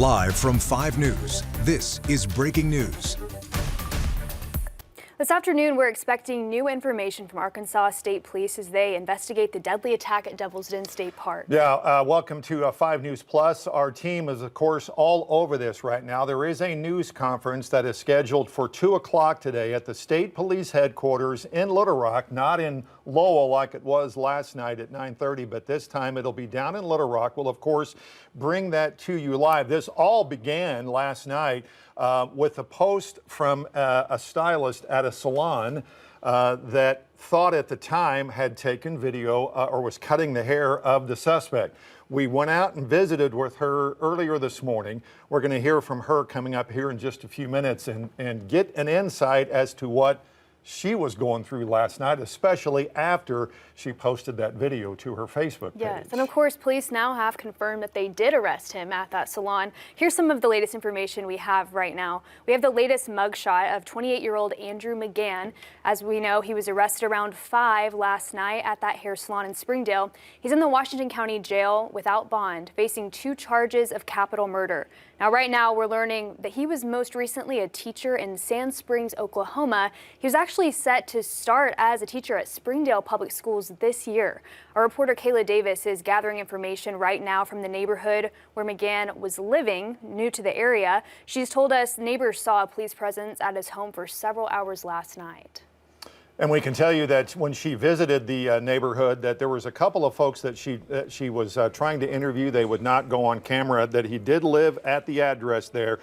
Live from 5 News, this is breaking news. This afternoon, we're expecting new information from Arkansas State Police as they investigate the deadly attack at Devil's Den State Park. Yeah, welcome to 5 News Plus. Our team is, of course, all over this right now. There is a news conference that is scheduled for 2 o'clock today at the State Police headquarters in Little Rock, not in Lowell like it was last night at 9:30, but this time it'll be down in Little Rock. We'll, of course, bring that to you live. This all began last night with a post from a stylist at a salon that thought at the time had taken video or was cutting the hair of the suspect. We went out and visited with her earlier this morning. We're going to hear from her coming up here in just a few minutes and get an insight as to what she was going through last night, especially after she posted that video to her Facebook page. Yes, and of course, police now have confirmed that they did arrest him at that salon. Here's some of the latest information we have right now. We have the latest mugshot of 28-year-old Andrew McGann. As we know, he was arrested around 5 last night at that hair salon in Springdale. He's in the Washington County Jail without bond, facing 2 charges of capital murder. Now, right now, we're learning that he was most recently a teacher in Sand Springs, Oklahoma. He was actually set to start as a teacher at Springdale Public Schools this year. Our reporter Kayla Davis is gathering information right now from the neighborhood where McGann was living, new to the area. She's told us neighbors saw a police presence at his home for several hours last night. And we can tell you that when she visited the neighborhood, that there was a couple of folks that she was trying to interview. They would not go on camera. That he did live at the address there.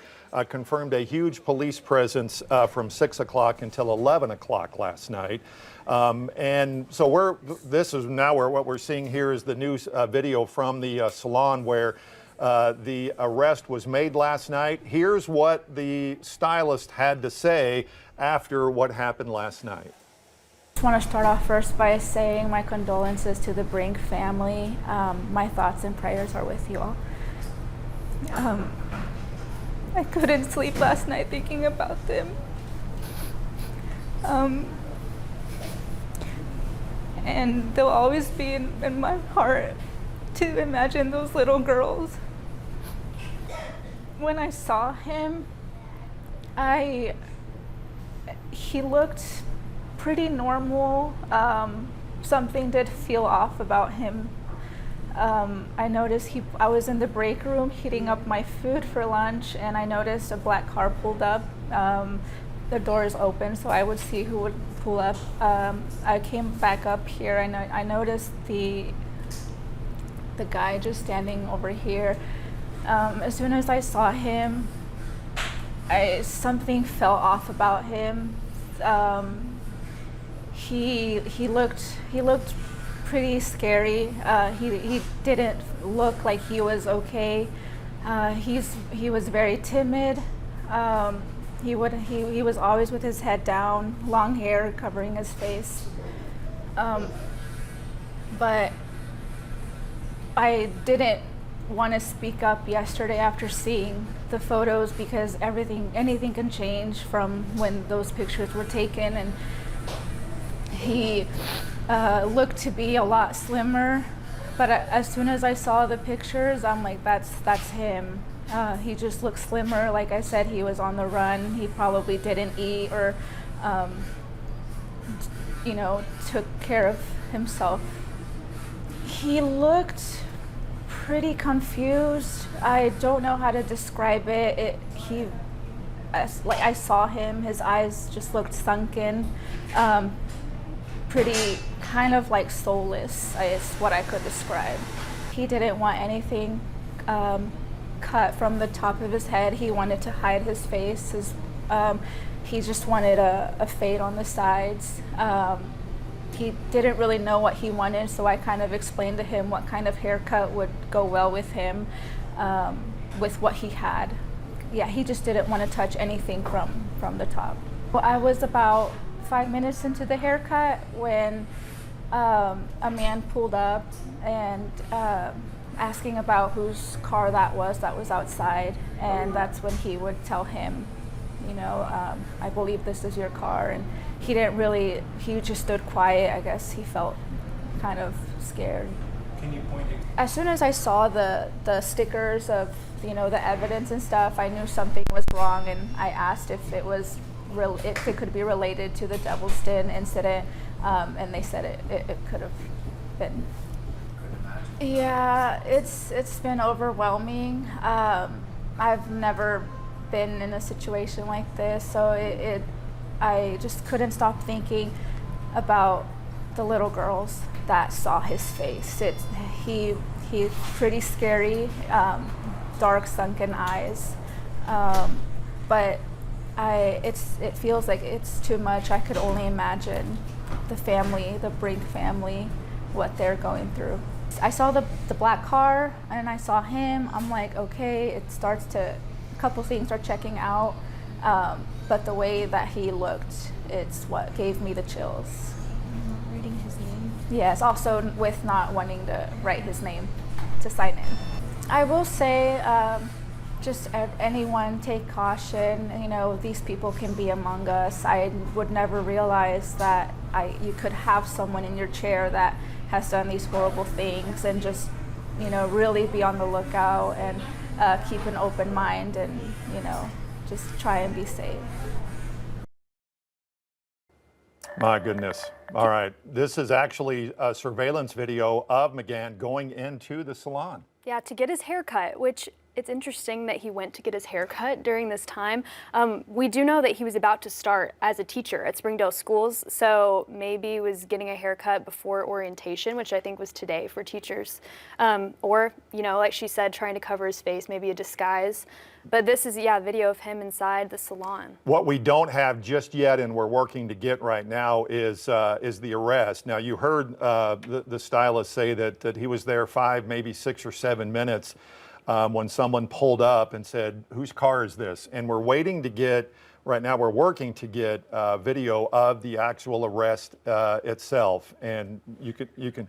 Confirmed a huge police presence from 6 o'clock until 11 o'clock last night. And so what we're seeing here is the news video from the salon where the arrest was made last night. Here's what the stylist had to say after what happened last night. I just want to start off first by saying my condolences to the Brink family. My thoughts and prayers are with you all. I couldn't sleep last night thinking about them. And they'll always be in my heart to imagine those little girls. When I saw him, he looked pretty normal. Something did feel off about him. I noticed I was in the break room heating up my food for lunch, and I noticed a black car pulled up. The doors open, so I would see who would pull up. I came back up here. I noticed the guy just standing over here. As soon as I saw him, something fell off about him. He looked pretty scary. He didn't look like he was okay. He was very timid. He was always with his head down, long hair covering his face. But I didn't want to speak up yesterday after seeing the photos because anything can change from when those pictures were taken, and he looked to be a lot slimmer, but as soon as I saw the pictures, I'm like, that's him. He just looked slimmer. Like I said, he was on the run. He probably didn't eat or, took care of himself. He looked pretty confused. I don't know how to describe it. I saw him, his eyes just looked sunken. Pretty kind of like soulless is what I could describe. He didn't want anything cut from the top of his head. He wanted to hide his face. He just wanted a fade on the sides. He didn't really know what he wanted, so I kind of explained to him what kind of haircut would go well with him, with what he had. Yeah, he just didn't want to touch anything from the top. Well, I was about 5 minutes into the haircut when a man pulled up and asking about whose car that was outside, and that's when he would tell him, I believe this is your car. And he just stood quiet. I guess he felt kind of scared. Can you point it? As soon as I saw the stickers of, you know, the evidence and stuff, I knew something was wrong, and I asked if it was if it could be related to the Devil's Den incident, and they said it could have been. Yeah, it's been overwhelming. I've never been in a situation like this, so I just couldn't stop thinking about the little girls that saw his face. He's pretty scary, dark sunken eyes, but it feels like it's too much. I could only imagine the family, the Brink family, what they're going through. I saw the black car and I saw him. I'm like, okay, a couple things start checking out, but the way that he looked, it's what gave me the chills. Not reading his name? Yes, also with not wanting to write his name to sign in. I will say, just anyone take caution. You know, these people can be among us. I would never realize that you could have someone in your chair that has done these horrible things, and just, you know, really be on the lookout and keep an open mind, and, you know, just try and be safe. My goodness. All right. This is actually a surveillance video of McGann going into the salon. Yeah, to get his hair cut, which it's interesting that he went to get his hair cut during this time. We do know that he was about to start as a teacher at Springdale Schools, so maybe he was getting a haircut before orientation, which I think was today for teachers. Or, you know, like she said, trying to cover his face, maybe a disguise. But this is, yeah, video of him inside the salon. What we don't have just yet, and we're working to get right now, is the arrest. Now, you heard the stylist say that he was there 5, maybe 6 or 7 minutes when someone pulled up and said, whose car is this? And we're waiting to get, right now we're working to get video of the actual arrest itself. And you can,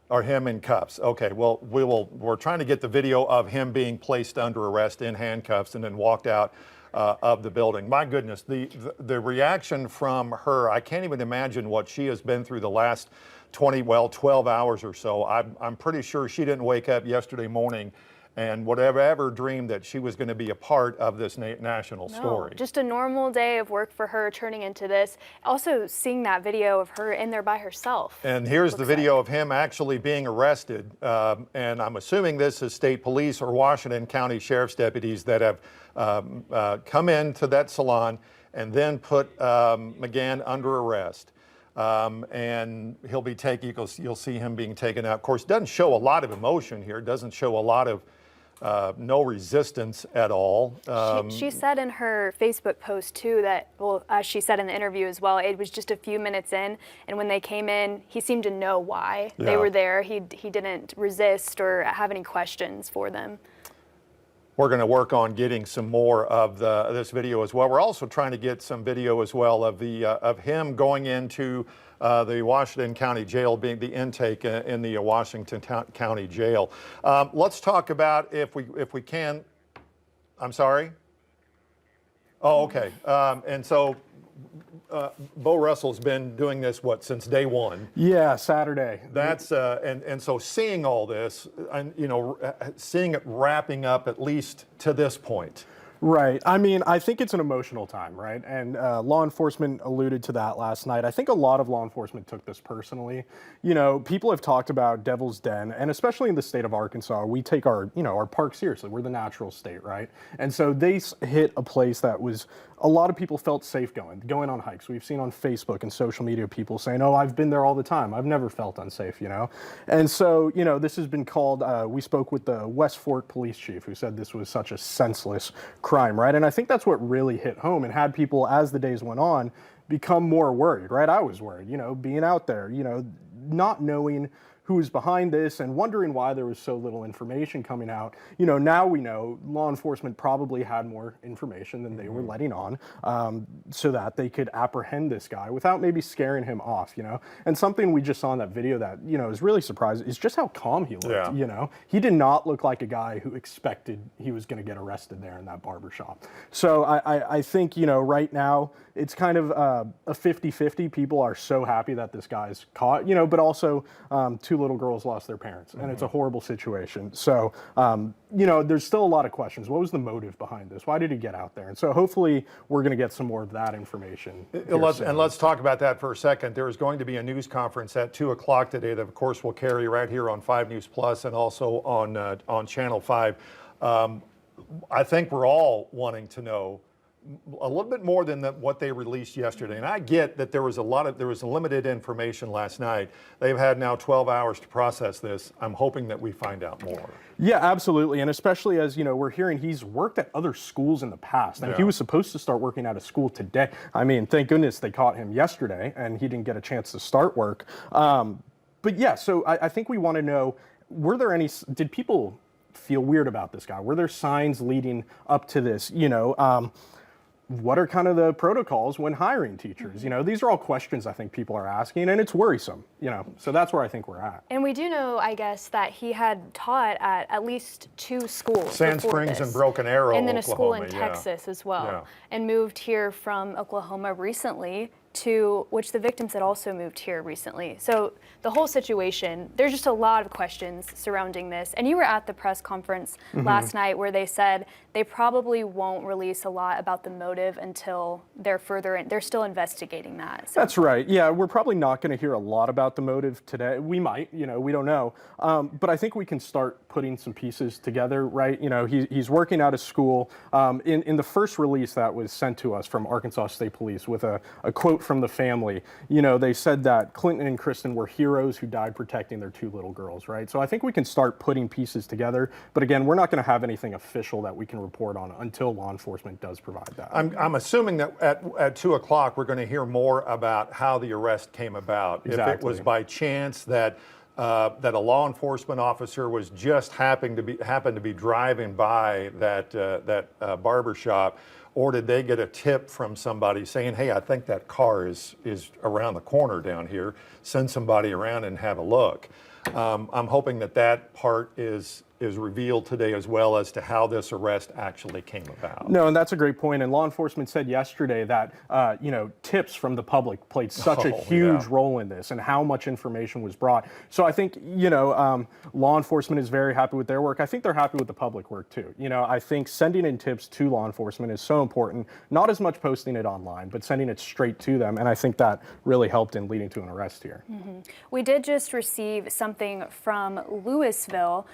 or him in cuffs. Okay, well, we're trying to get the video of him being placed under arrest in handcuffs and then walked out of the building. My goodness, the reaction from her, I can't even imagine what she has been through the last 12 hours or so. I'm pretty sure she didn't wake up yesterday morning and whatever dreamed that she was going to be a part of this national story. Just a normal day of work for her turning into this. Also seeing that video of her in there by herself. And here's the video of him actually being arrested. And I'm assuming this is state police or Washington County Sheriff's deputies that have come into that salon and then put McGann under arrest. And he'll be you'll see him being taken out. Of course, doesn't show a lot of emotion here, doesn't show a lot of no resistance at all. She said in her Facebook post too that, well, as she said in the interview as well, it was just a few minutes in, and when they came in, he seemed to know why they were there. He didn't resist or have any questions for them. We're going to work on getting some more of this video as well. We're also trying to get some video as well of him going into the Washington County Jail, being the intake in the Washington County Jail. Let's talk about, if we can. I'm sorry. Oh, okay. And so Bo Russell's been doing this, since day one? Yeah, Saturday. That's and so seeing all this, and seeing it wrapping up at least to this point. Right. I mean, I think it's an emotional time, right? And law enforcement alluded to that last night. I think a lot of law enforcement took this personally. You know, people have talked about Devil's Den, and especially in the state of Arkansas, we take our park seriously. We're the natural state, right? And so they hit a place that was, a lot of people felt safe going on hikes. We've seen on Facebook and social media people saying, oh, I've been there all the time. I've never felt unsafe, And so, this has been called, we spoke with the West Fork police chief who said this was such a senseless crime, right? And I think that's what really hit home and had people, as the days went on, become more worried, right? I was worried, being out there, not knowing who was behind this and wondering why there was so little information coming out. Now we know law enforcement probably had more information than they were letting on, so that they could apprehend this guy without maybe scaring him off, And something we just saw in that video that, is really surprising is just how calm he looked, He did not look like a guy who expected he was going to get arrested there in that barbershop. So I think, right now it's kind of a 50-50. People are so happy that this guy's caught, but also to two little girls lost their parents, and it's a horrible situation. So, you know, there's still a lot of questions. What was the motive behind this? Why did he get out there? And so hopefully we're going to get some more of that information. Let's talk about that for a second. There is going to be a news conference at 2 o'clock today that, of course, will carry right here on 5 News Plus and also on Channel 5. I think we're all wanting to know a little bit more than what they released yesterday. And I get that there was limited information last night. They've had now 12 hours to process this. I'm hoping that we find out more. Yeah, absolutely. And especially as, you know, we're hearing he's worked at other schools in the past, and he was supposed to start working out of school today. I mean, thank goodness they caught him yesterday and he didn't get a chance to start work. But yeah, so I think we want to know, did people feel weird about this guy? Were there signs leading up to this? You know, what are kind of the protocols when hiring teachers? You know, these are all questions I think people are asking, and it's worrisome, you know, so that's where I think we're at. And we do know, I guess, that he had taught at least 2 schools. Sand Springs and Broken Arrow, and then Oklahoma, a school in Texas as well, and moved here from Oklahoma recently, to which the victims had also moved here recently. So the whole situation, there's just a lot of questions surrounding this. And you were at the press conference last night where they said they probably won't release a lot about the motive until they're still investigating that. So. That's right. Yeah, we're probably not going to hear a lot about the motive today. We might, you know, we don't know. But I think we can start putting some pieces together, right? You know, he's working out of school. In the first release that was sent to us from Arkansas State Police with a quote from the family, you know, they said that Clinton and Kristen were heroes who died protecting their 2 little girls, right? So I think we can start putting pieces together. But again, we're not going to have anything official that we can report on until law enforcement does provide that. I'm assuming that at 2 o'clock we're going to hear more about how the arrest came about. Exactly. If it was by chance that a law enforcement officer was just happened to be driving by that barber shop, or did they get a tip from somebody saying, hey, I think that car is around the corner down here, send somebody around and have a look. I'm hoping that part is revealed today, as well as to how this arrest actually came about. No, and that's a great point. And law enforcement said yesterday that, you know, tips from the public played such a huge role in this and how much information was brought. So I think, you know, law enforcement is very happy with their work. I think they're happy with the public work too. You know, I think sending in tips to law enforcement is so important, not as much posting it online, but sending it straight to them. And I think that really helped in leading to an arrest here. We did just receive something from Louisville,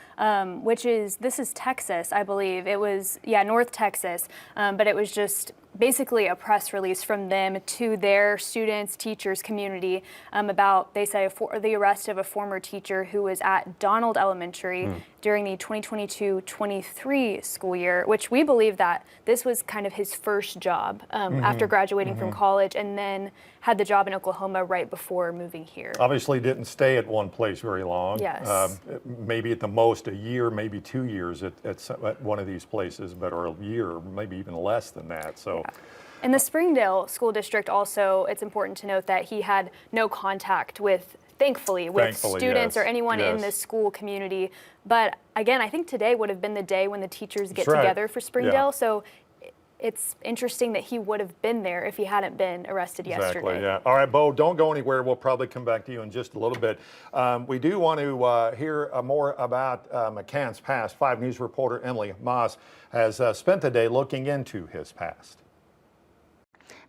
this is Texas, I believe. It was, North Texas, but it was just basically a press release from them to their students, teachers, community about, they say, the arrest of a former teacher who was at Donald Elementary during the 2022-23 school year, which we believe that this was kind of his first job after graduating from college, and then had the job in Oklahoma right before moving here. Obviously didn't stay at one place very long. Yes. Maybe at the most a year, maybe 2 years at one of these places, or a year, maybe even less than that. So. Yeah. In the Springdale School District also, it's important to note that he had no contact with, thankfully, students or anyone in the school community. But again, I think today would have been the day when the teachers get together for Springdale. Yeah. So it's interesting that he would have been there if he hadn't been arrested yesterday. Yeah. All right, Bo, don't go anywhere. We'll probably come back to you in just a little bit. We do want to hear more about McGann's past. 5 News reporter Emily Moss has spent the day looking into his past.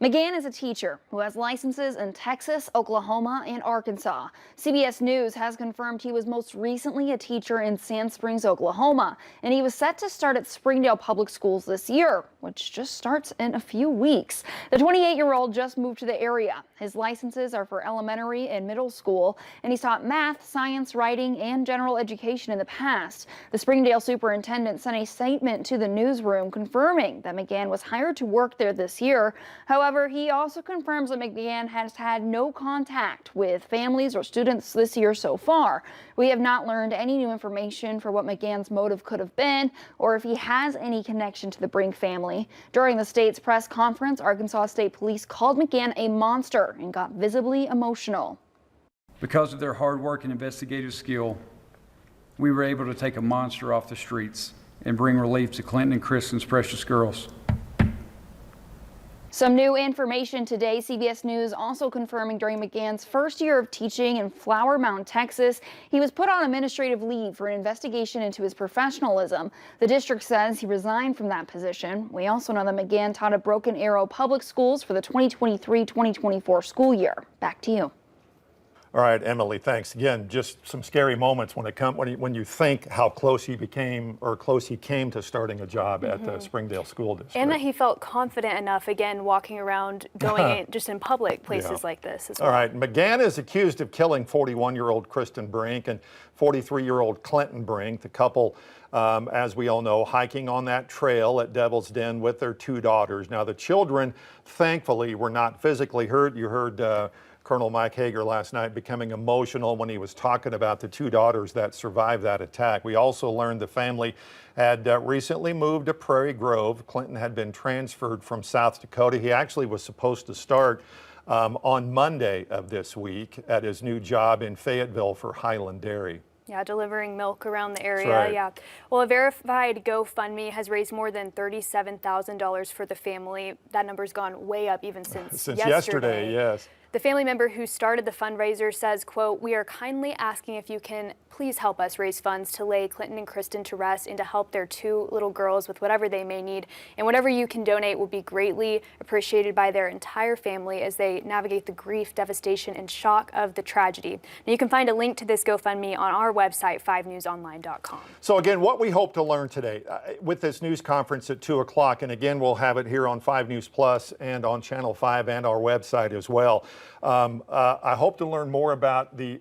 McGann is a teacher who has licenses in Texas, Oklahoma, and Arkansas. CBS News has confirmed he was most recently a teacher in Sand Springs, Oklahoma, and he was set to start at Springdale Public Schools this year, which just starts in a few weeks. The 28-year-old just moved to the area. His licenses are for elementary and middle school, and he's taught math, science, writing, and general education in the past. The Springdale superintendent sent a statement to the newsroom confirming that McGann was hired to work there this year. However, he also confirms that McGann has had no contact with families or students this year so far. We have not learned any new information for what McGann's motive could have been, or if he has any connection to the Brink family. During the state's press conference, Arkansas State Police called McGann a monster and got visibly emotional. Because of their hard work and investigative skill, we were able to take a monster off the streets and bring relief to Clinton and Kristen's precious girls. Some new information today. CBS News also confirming during McGann's first year of teaching in Flower Mound, Texas, he was put on administrative leave for an investigation into his professionalism. The district says he resigned from that position. We also know that McGann taught at Broken Arrow Public Schools for the 2023-2024 school year. Back to you. All right, Emily, thanks. Again, just some scary moments when you think how close he became or close he came to starting a job at the Springdale School District. And that he felt confident enough, again, walking around, going just in public places like this as well. All right, McGann is accused of killing 41-year-old Kristen Brink and 43-year-old Clinton Brink. The couple, as we all know, hiking on that trail at Devil's Den with their 2 daughters. Now, the children, thankfully, were not physically hurt. You heard Colonel Mike Hager last night becoming emotional when he was talking about the 2 daughters that survived that attack. We also learned the family had recently moved to Prairie Grove. Clinton had been transferred from South Dakota. He actually was supposed to start on Monday of this week at his new job in Fayetteville for Highland Dairy. Yeah, delivering milk around the area. Right. Yeah. Well, a verified GoFundMe has raised more than $37,000 for the family. That number's gone way up even since yesterday. Yes. The family member who started the fundraiser says, quote, "We are kindly asking if you can please help us raise funds to lay Clinton and Kristen to rest and to help their 2 little girls with whatever they may need. And whatever you can donate will be greatly appreciated by their entire family as they navigate the grief, devastation, and shock of the tragedy." Now, you can find a link to this GoFundMe on our website, 5newsonline.com. So again, what we hope to learn today with this news conference at 2 o'clock, and again, we'll have it here on 5 News Plus and on Channel 5 and our website as well. I hope to learn more about the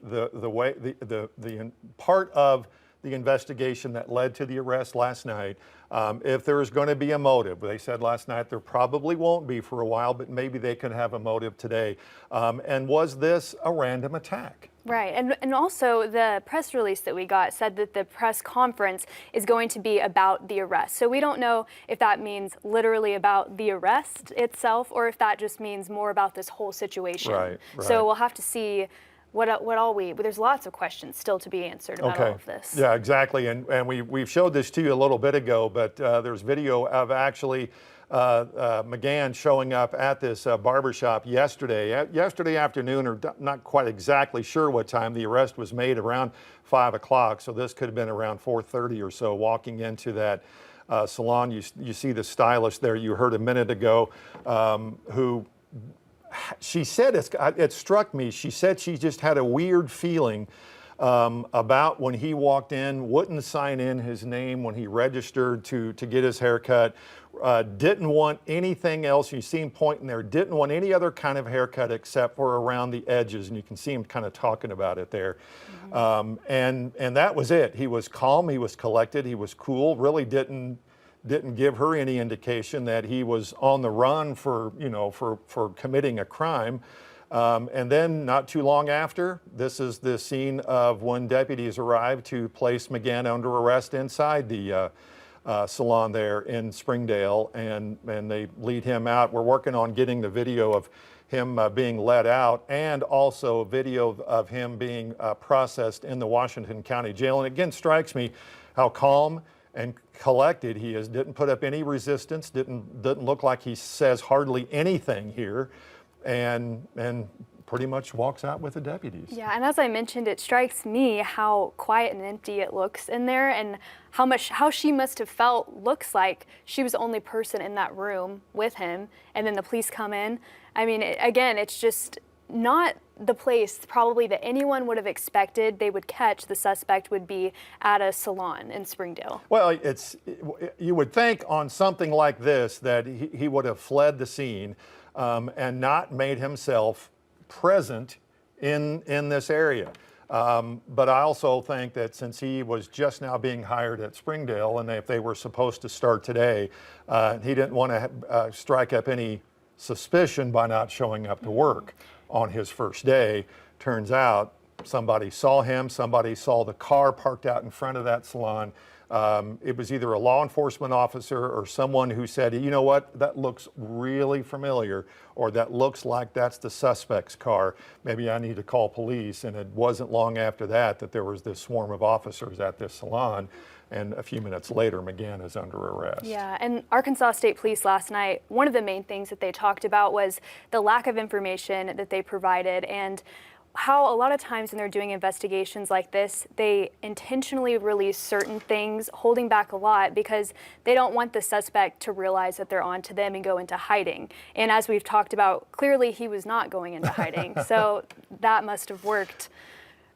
part of the investigation that led to the arrest last night. If there is going to be a motive, they said last night there probably won't be for a while, but maybe they could have a motive today. And was this a random attack? Right, and also the press release that we got said that the press conference is going to be about the arrest. So we don't know if that means literally about the arrest itself or if that just means more about this whole situation. Right. So we'll have to see but there's lots of questions still to be answered about all of this. Yeah, exactly. And we showed this to you a little bit ago, but there's video of actually McGann showing up at this barbershop yesterday afternoon, or not quite exactly sure what time. The arrest was made around 5 o'clock, so this could have been around 4:30 or so, walking into that salon. You see the stylist there you heard a minute ago, who she said, it struck me, she said she just had a weird feeling about when he walked in, wouldn't sign in his name when he registered to get his haircut, didn't want anything else. You see him pointing there, didn't want any other kind of haircut except for around the edges, and you can see him kind of talking about it there. And that was it. He was calm, he was collected, he was cool, really didn't give her any indication that he was on the run for committing a crime. And then not too long after, this is the scene of when deputies arrived to place McGann under arrest inside the salon there in Springdale, and they lead him out. We're working on getting the video of him being let out, and also video of him being processed in the Washington County Jail. And again, strikes me how calm and collected he is. Didn't put up any resistance, didn't look like he says hardly anything here, and pretty much walks out with the deputies. Yeah, and as I mentioned, it strikes me how quiet and empty it looks in there, and how she must have felt. Looks like she was the only person in that room with him, and then the police come in. I mean, again, it's just not the place probably that anyone would have expected they would catch the suspect would be at a salon in Springdale. Well, you would think on something like this that he would have fled the scene and not made himself present in this area. But I also think that since he was just now being hired at Springdale, and if they were supposed to start today, he didn't want to strike up any suspicion by not showing up to work on his first day. Turns out somebody saw him, somebody saw the car parked out in front of that salon. It was either a law enforcement officer or someone who said, you know what, that looks really familiar, or that looks like that's the suspect's car. Maybe I need to call police. And it wasn't long after that there was this swarm of officers at this salon. And a few minutes later, McGann is under arrest. Yeah, and Arkansas State Police last night, one of the main things that they talked about was the lack of information that they provided, and how a lot of times when they're doing investigations like this, they intentionally release certain things, holding back a lot because they don't want the suspect to realize that they're onto them and go into hiding. And as we've talked about, clearly he was not going into hiding. So that must have worked.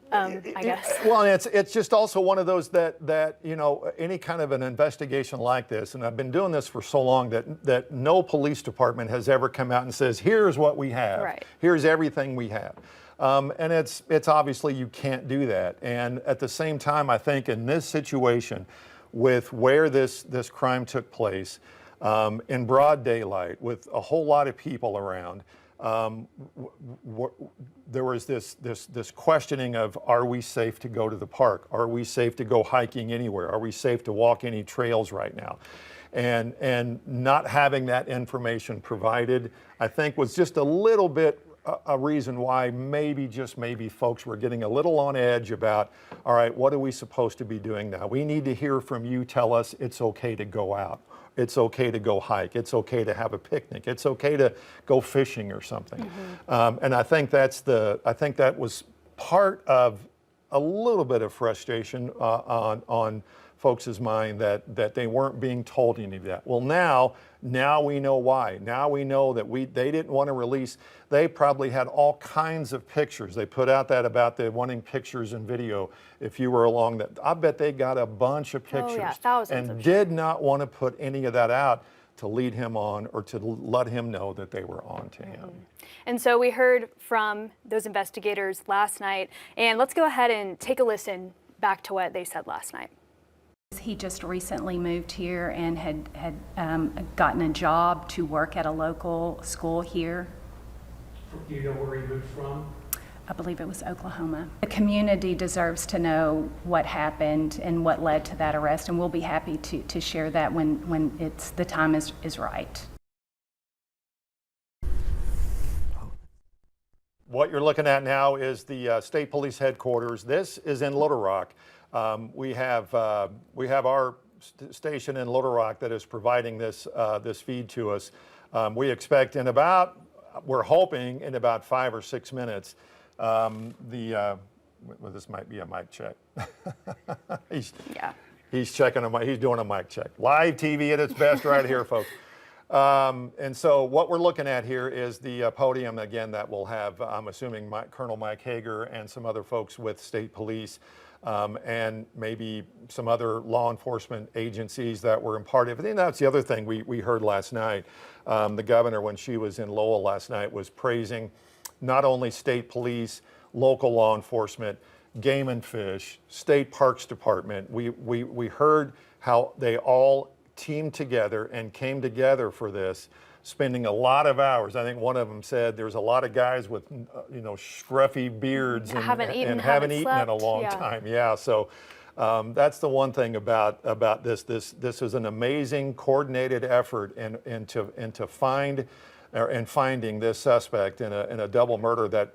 I guess. Well, and it's just also one of those that you know, any kind of an investigation like this, and I've been doing this for so long that no police department has ever come out and says, here's what we have, right. Here's everything we have. And it's obviously you can't do that. And at the same time, I think in this situation, with where this crime took place, in broad daylight, with a whole lot of people around, there was this questioning of, are we safe to go to the park? Are we safe to go hiking anywhere? Are we safe to walk any trails right now? And not having that information provided, I think, was just a little bit a reason why just maybe folks were getting a little on edge about, all right, what are we supposed to be doing now? We need to hear from you. Tell us it's okay to go out. It's okay to go hike. It's okay to have a picnic. It's okay to go fishing or something. Mm-hmm. And I think that was part of a little bit of frustration on folks' mind that they weren't being told any of that. Well, now we know why. Now we know that they didn't want to release. They probably had all kinds of pictures. They put out that about the wanting pictures and video. If you were along that, I bet they got a bunch of pictures. Oh, yeah, thousands and did not want to put any of that out to lead him on or to let him know that they were on to him. And so we heard from those investigators last night, and let's go ahead and take a listen back to what they said last night. He just recently moved here and had gotten a job to work at a local school here. Do you know where he moved from? I believe it was Oklahoma. The community deserves to know what happened and what led to that arrest, and we'll be happy to share that when the time is right. What you're looking at now is the state police headquarters. This is in Little Rock. We have our station in Little Rock that is providing this feed to us. We expect we're hoping in about 5 or 6 minutes. Well, this might be a mic check. He's checking he's doing a mic check. Live TV at its best right here, folks. And so what we're looking at here is the podium again that will have, I'm assuming, Colonel Mike Hager and some other folks with state police. And maybe some other law enforcement agencies that were in part of it. And that's the other thing we heard last night. The governor, when she was in Lowell last night, was praising not only state police, local law enforcement, game and fish, state parks department. We heard how they all teamed together and came together for this, spending a lot of hours. I think one of them said there's a lot of guys with, scruffy beards and haven't eaten in a long time. Yeah, so that's the one thing about this. This is an amazing coordinated effort into finding this suspect in a double murder that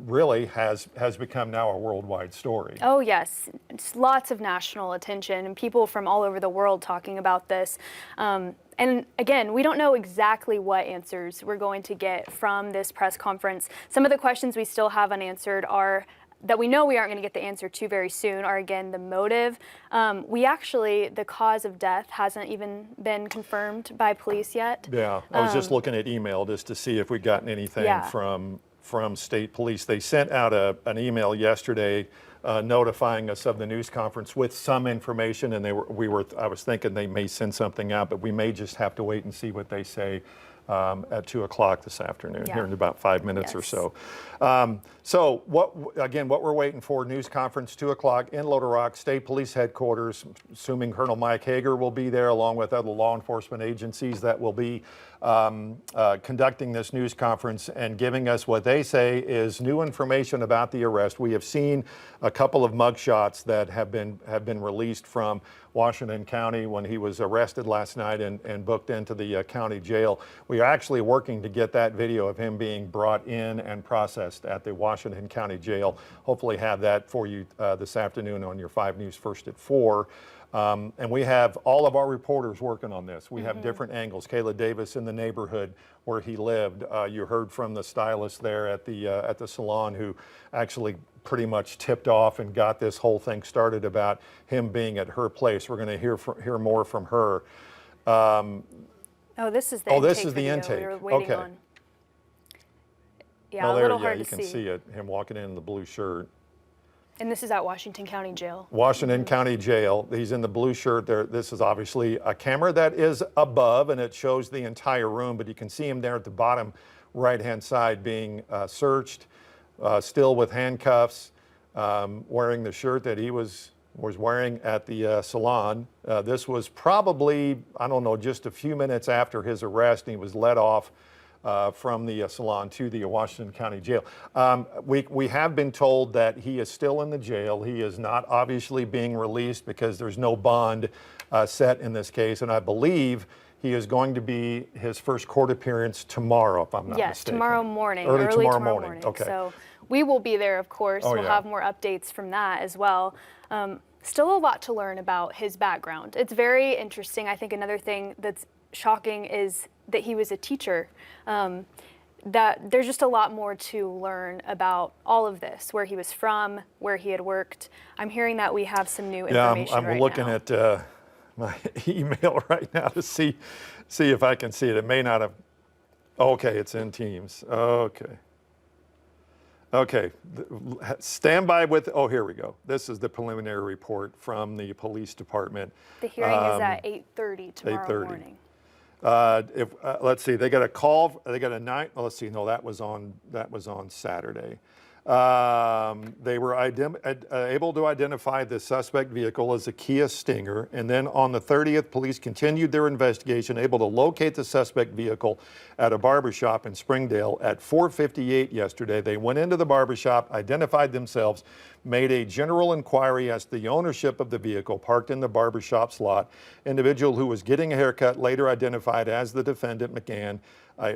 really has become now a worldwide story. Oh yes, it's lots of national attention and people from all over the world talking about this. And again, we don't know exactly what answers we're going to get from this press conference. Some of the questions we still have unanswered are that we know we aren't going to get the answer to very soon are, again, the motive. The cause of death hasn't even been confirmed by police yet. Yeah, I was just looking at email just to see if we'd gotten anything from state police. They sent out an email yesterday notifying us of the news conference with some information, and I was thinking they may send something out, but we may just have to wait and see what they say at 2 o'clock this afternoon, here in about 5 minutes or so. So what we're waiting for, news conference, 2 o'clock in Little Rock, State Police Headquarters, assuming Colonel Mike Hager will be there along with other law enforcement agencies that will be conducting this news conference and giving us what they say is new information about the arrest. We have seen a couple of mugshots that have been released from Washington County when he was arrested last night and booked into the county jail. We are actually working to get that video of him being brought in and processed at the Washington County jail. Hopefully have that for you this afternoon on your 5 News First at 4. And we have all of our reporters working on this. We have different angles. Kayla Davis in the neighborhood where he lived. You heard from the stylist there at the salon who actually pretty much tipped off and got this whole thing started about him being at her place. We're going to hear more from her. This is the intake. This is the video intake. we were waiting Okay. on. Yeah, a little hard you to can see. see it, him walking in the blue shirt. And this is at Washington County Jail. Washington County Jail. He's in the blue shirt there. This is obviously a camera that is above and it shows the entire room, but you can see him there at the bottom right-hand side being searched, still with handcuffs, wearing the shirt that he was wearing at the salon. This was probably, I don't know, just a few minutes after his arrest, and he was led off from the salon to the Washington County Jail. We have been told that he is still in the jail. He is not obviously being released because there's no bond set in this case, and I believe he is going to be his first court appearance tomorrow, if I'm not Yes, mistaken. tomorrow morning. Early tomorrow tomorrow morning. Okay. So we will be there, of course. Oh, we'll yeah. have more updates from that as well. Still a lot to learn about his background. It's very interesting. I think another thing that's shocking is that he was a teacher. That there's just a lot more to learn about all of this, where he was from, where he had worked. I'm hearing that we have some new information I'm right looking now. at my email right now to see if I can see it. It may not have. Okay, it's in Teams. Okay. Okay, stand by with, here we go. This is the preliminary report from the police department. The hearing is at 8:30 tomorrow 8:30. morning. Let's see, they got a call, they got a night, let's see, no, that was on Saturday. They were able to identify the suspect vehicle as a Kia Stinger, and then on the 30th, police continued their investigation, able to locate the suspect vehicle at a barbershop in Springdale at 4:58 yesterday. They went into the barbershop, identified themselves, made a general inquiry as to the ownership of the vehicle parked in the barbershop's lot. Individual who was getting a haircut, later identified as the defendant, McGann,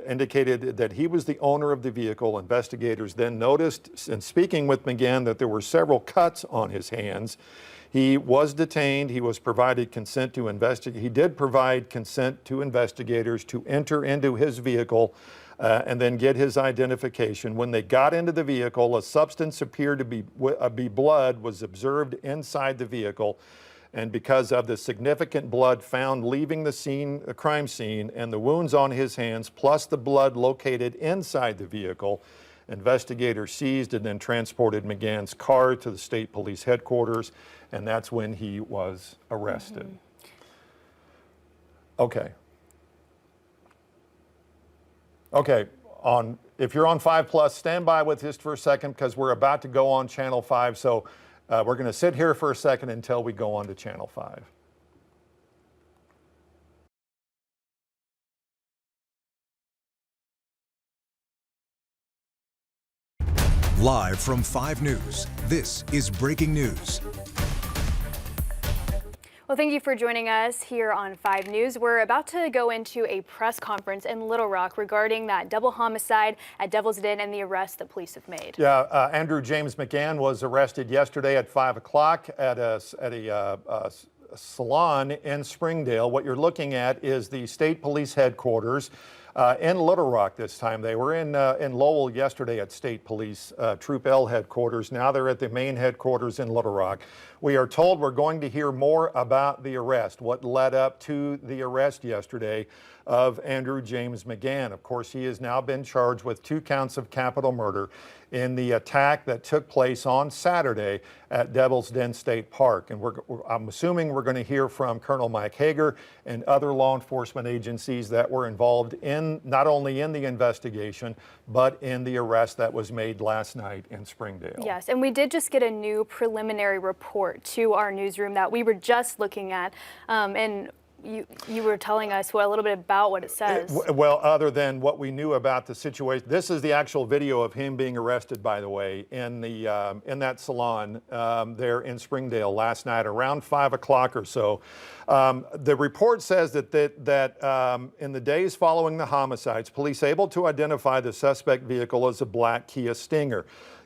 indicated that he was the owner of the vehicle. Investigators then noticed, in speaking with McGann, that there were several cuts on his hands. He was detained. He was provided consent to investigate. He did provide consent to investigators to enter into his vehicle and then get his identification. When they got into the vehicle, a substance appeared to be blood was observed inside the vehicle. And because of the significant blood found leaving the crime scene and the wounds on his hands, plus the blood located inside the vehicle, investigators seized and then transported McGann's car to the state police headquarters, and that's when he was arrested. Okay. Okay, if you're on 5 Plus, stand by with us for a second because we're about to go on Channel 5. So we're going to sit here for a second until we go on to Channel 5. Live from 5 News, this is Breaking News. Well, thank you for joining us here on 5 News. We're about to go into a press conference in Little Rock regarding that double homicide at Devil's Den and the arrest that police have made. Yeah, Andrew James McGann was arrested yesterday at 5 o'clock at a salon in Springdale. What you're looking at is the state police headquarters in Little Rock this time. They were in Lowell yesterday at State Police Troop L headquarters. Now they're at the main headquarters in Little Rock. We are told we're going to hear more about the arrest, what led up to the arrest yesterday of Andrew James McGann. Of course, he has now been charged with 2 counts of capital murder in the attack that took place on Saturday at Devil's Den State Park. And I'm assuming we're going to hear from Colonel Mike Hager and other law enforcement agencies that were involved in not only in the investigation, but in the arrest that was made last night in Springdale. Yes, and we did just get a new preliminary report to our newsroom that we were just looking at. And you were telling us a little bit about what it says. Well, other than what we knew about the situation, this is the actual video of him being arrested, by the way, in that salon there in Springdale last night around 5 o'clock or so. The report says that in the days following the homicides, police able to identify the suspect vehicle as a black Kia Stinger.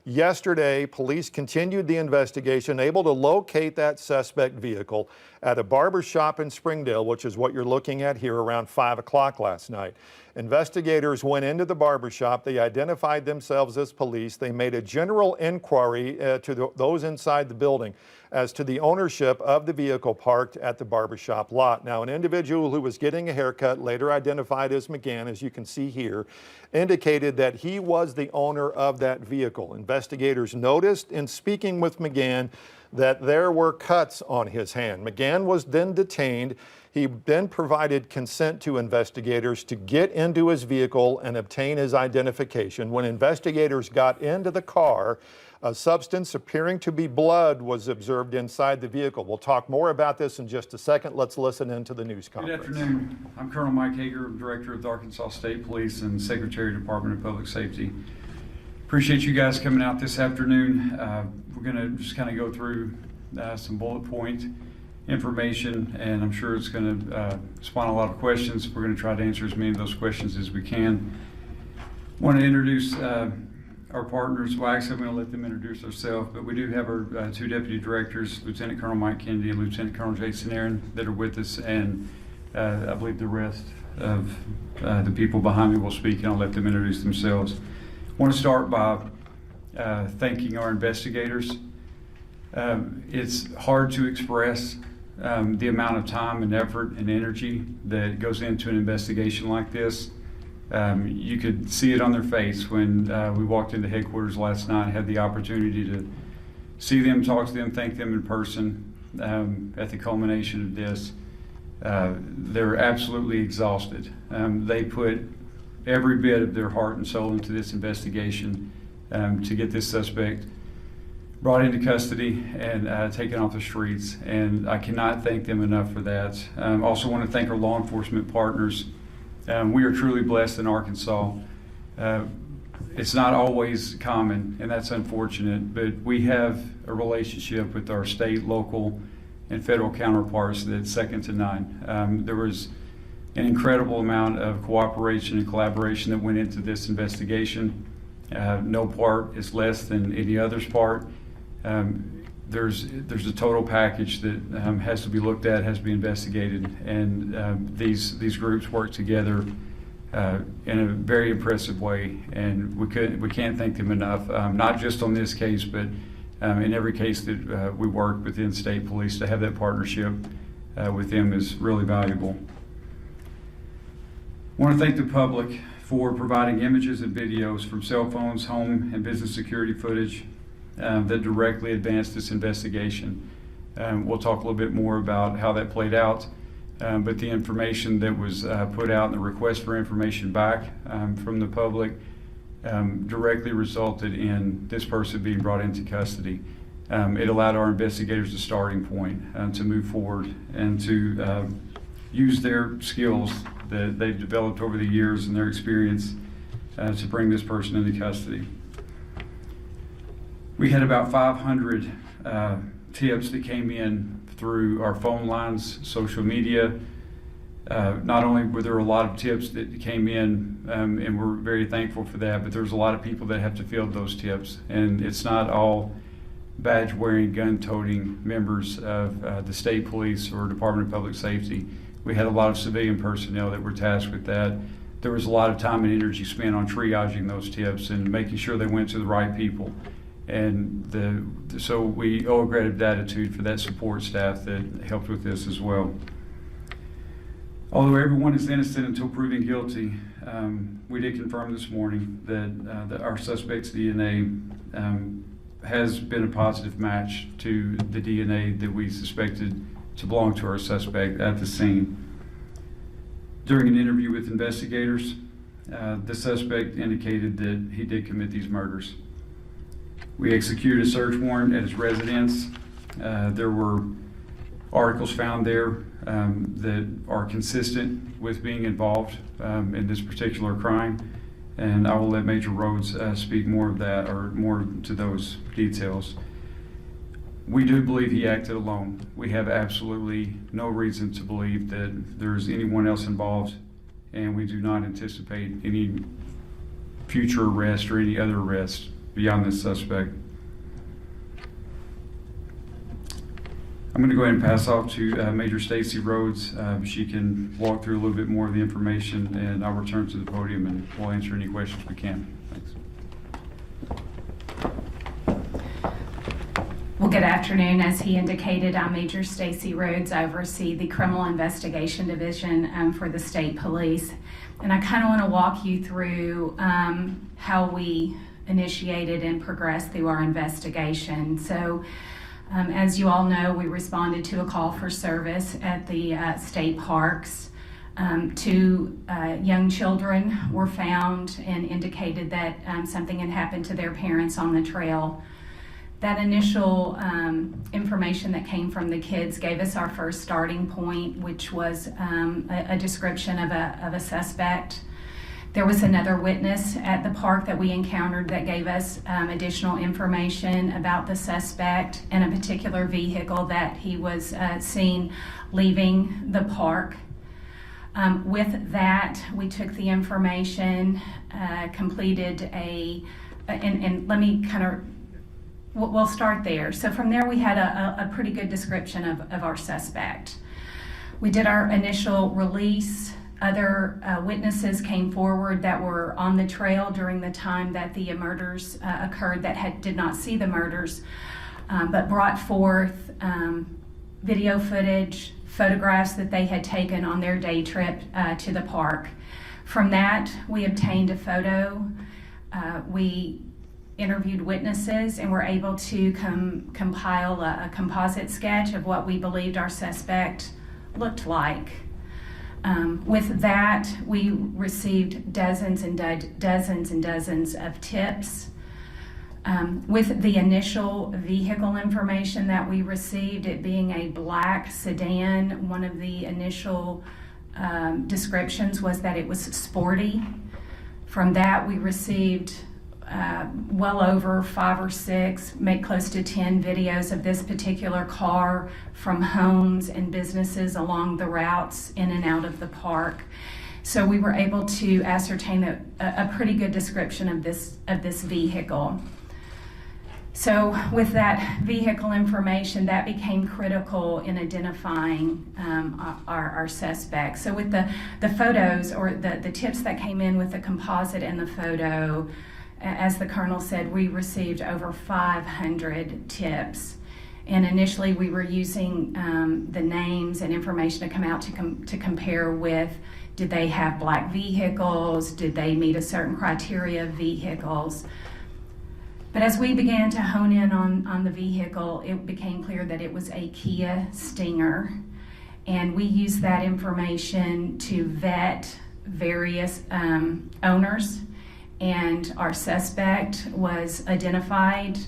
Yesterday, police continued the investigation, able to locate that suspect vehicle at a barber shop in Springdale, which is what you're looking at here, around 5 o'clock last night. Investigators went into the barber shop. They identified themselves as police. They made a general inquiry to those inside the building as to the ownership of the vehicle parked at the barbershop lot. Now, an individual who was getting a haircut, later identified as McGann, as you can see here, indicated that he was the owner of that vehicle. Investigators noticed in speaking with McGann that there were cuts on his hand. McGann was then detained. He then provided consent to investigators to get into his vehicle and obtain his identification. When investigators got into the car, a substance appearing to be blood was observed inside the vehicle. We'll talk more about this in just a second. Let's listen into the news conference. Good afternoon. I'm Colonel Mike Hager, Director of the Arkansas State Police and Secretary of the Department of Public Safety. Appreciate you guys coming out this afternoon. We're going to just kind of go through some bullet point information, and I'm sure it's going to spawn a lot of questions. We're going to try to answer as many of those questions as we can. Want to introduce our partners. Well, actually, I'm going to let them introduce themselves, but we do have our two deputy directors, Lieutenant Colonel Mike Kennedy and Lieutenant Colonel Jason Aaron, that are with us, and I believe the rest of the people behind me will speak, and I'll let them introduce themselves. I want to start by thanking our investigators. It's hard to express the amount of time and effort and energy that goes into an investigation like this. You could see it on their face when we walked into headquarters last night and had the opportunity to see them, talk to them, thank them in person at the culmination of this. They're absolutely exhausted. They put every bit of their heart and soul into this investigation to get this suspect brought into custody and taken off the streets, and I cannot thank them enough for that. Also want to thank our law enforcement partners. We are truly blessed in Arkansas. It's not always common, and that's unfortunate, but we have a relationship with our state, local, and federal counterparts that's second to none. There was an incredible amount of cooperation and collaboration that went into this investigation. No part is less than any other's part. There's a total package that has to be looked at, has to be investigated, and these groups work together in a very impressive way, and we can't thank them enough. Not just on this case, but in every case that we work within state police. To have that partnership with them is really valuable. I want to thank the public for providing images and videos from cell phones, home, and business security footage that directly advanced this investigation. We'll talk a little bit more about how that played out, but the information that was put out and the request for information back from the public directly resulted in this person being brought into custody. It allowed our investigators a starting point to move forward and to use their skills that they've developed over the years and their experience to bring this person into custody. We had about 500 tips that came in through our phone lines, social media. Not only were there a lot of tips that came in, and we're very thankful for that, but there's a lot of people that have to field those tips. And it's not all badge-wearing, gun-toting members of the state police or Department of Public Safety. We had a lot of civilian personnel that were tasked with that. There was a lot of time and energy spent on triaging those tips and making sure they went to the right people. And so we owe a great gratitude for that support staff that helped with this as well. Although everyone is innocent until proven guilty, we did confirm this morning that our suspect's DNA has been a positive match to the DNA that we suspected to belong to our suspect at the scene. During an interview with investigators, the suspect indicated that he did commit these murders. We executed a search warrant at his residence. There were articles found there that are consistent with being involved in this particular crime, and I will let Major Rhodes speak more of that or more to those details. We do believe he acted alone. We have absolutely no reason to believe that there is anyone else involved, and we do not anticipate any future arrest or any other arrest beyond this suspect. I'm going to go ahead and pass off to Major Stacy Rhodes. She can walk through a little bit more of the information, and I'll return to the podium and we'll answer any questions we can. Thanks. Well, good afternoon. As he indicated, I'm Major Stacy Rhodes. I oversee the Criminal Investigation Division for the State Police. And I kind of want to walk you through how we initiated and progressed through our investigation. So, as you all know, we responded to a call for service at the state parks. Two young children were found and indicated that something had happened to their parents on the trail. That initial information that came from the kids gave us our first starting point, which was a description of a suspect. There was another witness at the park that we encountered that gave us additional information about the suspect and a particular vehicle that he was seen leaving the park. With that, we took the information, completed and let me kind of, we'll start there. So from there, we had a pretty good description of our suspect. We did our initial release. Other witnesses came forward that were on the trail during the time that the murders occurred that did not see the murders, but brought forth video footage, photographs that they had taken on their day trip to the park. From that, we obtained a photo. We interviewed witnesses and were able to compile a composite sketch of what we believed our suspect looked like. With that, we received dozens and dozens of tips. With the initial vehicle information that we received, it being a black sedan, one of the initial descriptions was that it was sporty. From that, we received well over 5 or 6, maybe close to 10 videos of this particular car from homes and businesses along the routes in and out of the park. So we were able to ascertain a pretty good description of this vehicle. So with that vehicle information, that became critical in identifying our suspect. So with the photos or the tips that came in with the composite and the photo, as the Colonel said, we received over 500 tips. And initially we were using the names and information to come out to compare with, did they have black vehicles? Did they meet a certain criteria of vehicles? But as we began to hone in on the vehicle, it became clear that it was a Kia Stinger. And we used that information to vet various owners. And our suspect was identified,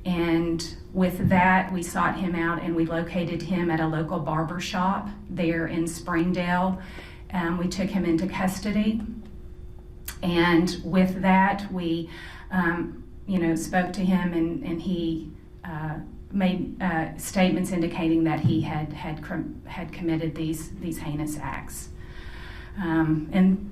and with that we sought him out and we located him at a local barber shop there in Springdale. We took him into custody, and with that we spoke to him, and he made statements indicating that he had committed these heinous acts. And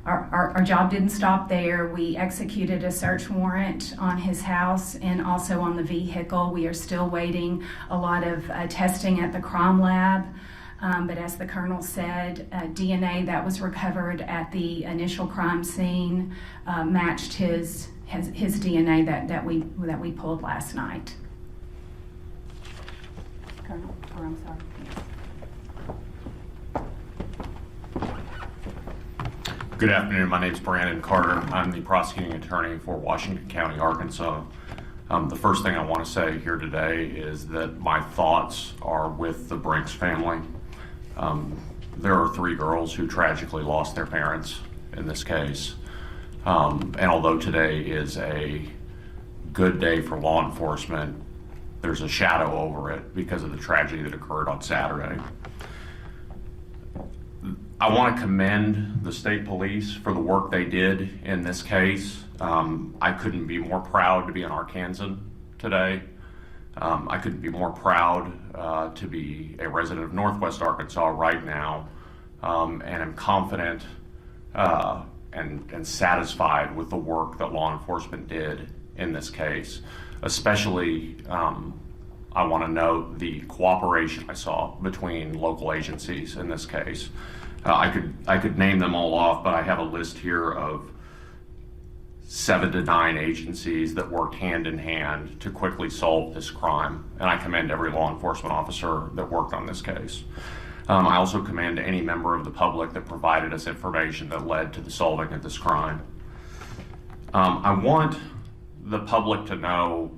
our job didn't stop there. We executed a search warrant on his house and also on the vehicle. We are still waiting a lot of testing at the crime lab. But as the Colonel said, DNA that was recovered at the initial crime scene matched his DNA that we pulled last night. Colonel, or I'm sorry. Good afternoon. My name is Brandon Carter. I'm the prosecuting attorney for Washington County, Arkansas. The first thing I want to say here today is that my thoughts are with the Brinks family. There are 3 girls who tragically lost their parents in this case. And although today is a good day for law enforcement, there's a shadow over it because of the tragedy that occurred on Saturday. I want to commend the state police for the work they did in this case. I couldn't be more proud to be an Arkansan today. I couldn't be more proud to be a resident of Northwest Arkansas right now, and I'm confident and satisfied with the work that law enforcement did in this case. Especially, I want to note the cooperation I saw between local agencies in this case. I could name them all off, but I have a list here of 7 to 9 agencies that worked hand in hand to quickly solve this crime, and I commend every law enforcement officer that worked on this case. I also commend any member of the public that provided us information that led to the solving of this crime. I want the public to know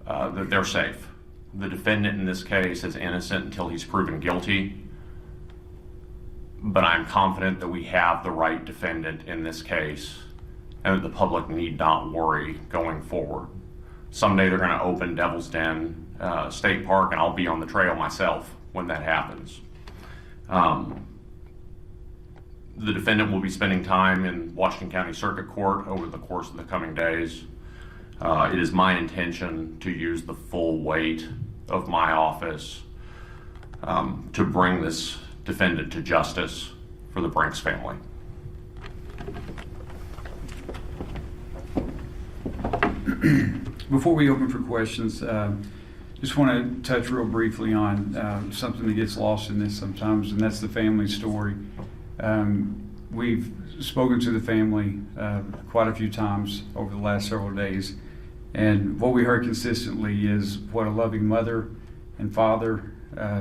that they're safe. The defendant in this case is innocent until he's proven guilty, but I'm confident that we have the right defendant in this case and that the public need not worry going forward. Someday they're going to open Devil's Den State Park, and I'll be on the trail myself when that happens. The defendant will be spending time in Washington County Circuit Court over the course of the coming days. It is my intention to use the full weight of my office to bring this defendant to justice for the Brinks family. Before we open for questions, just want to touch real briefly on something that gets lost in this sometimes, and that's the family story. We've spoken to the family quite a few times over the last several days, and what we heard consistently is what a loving mother and father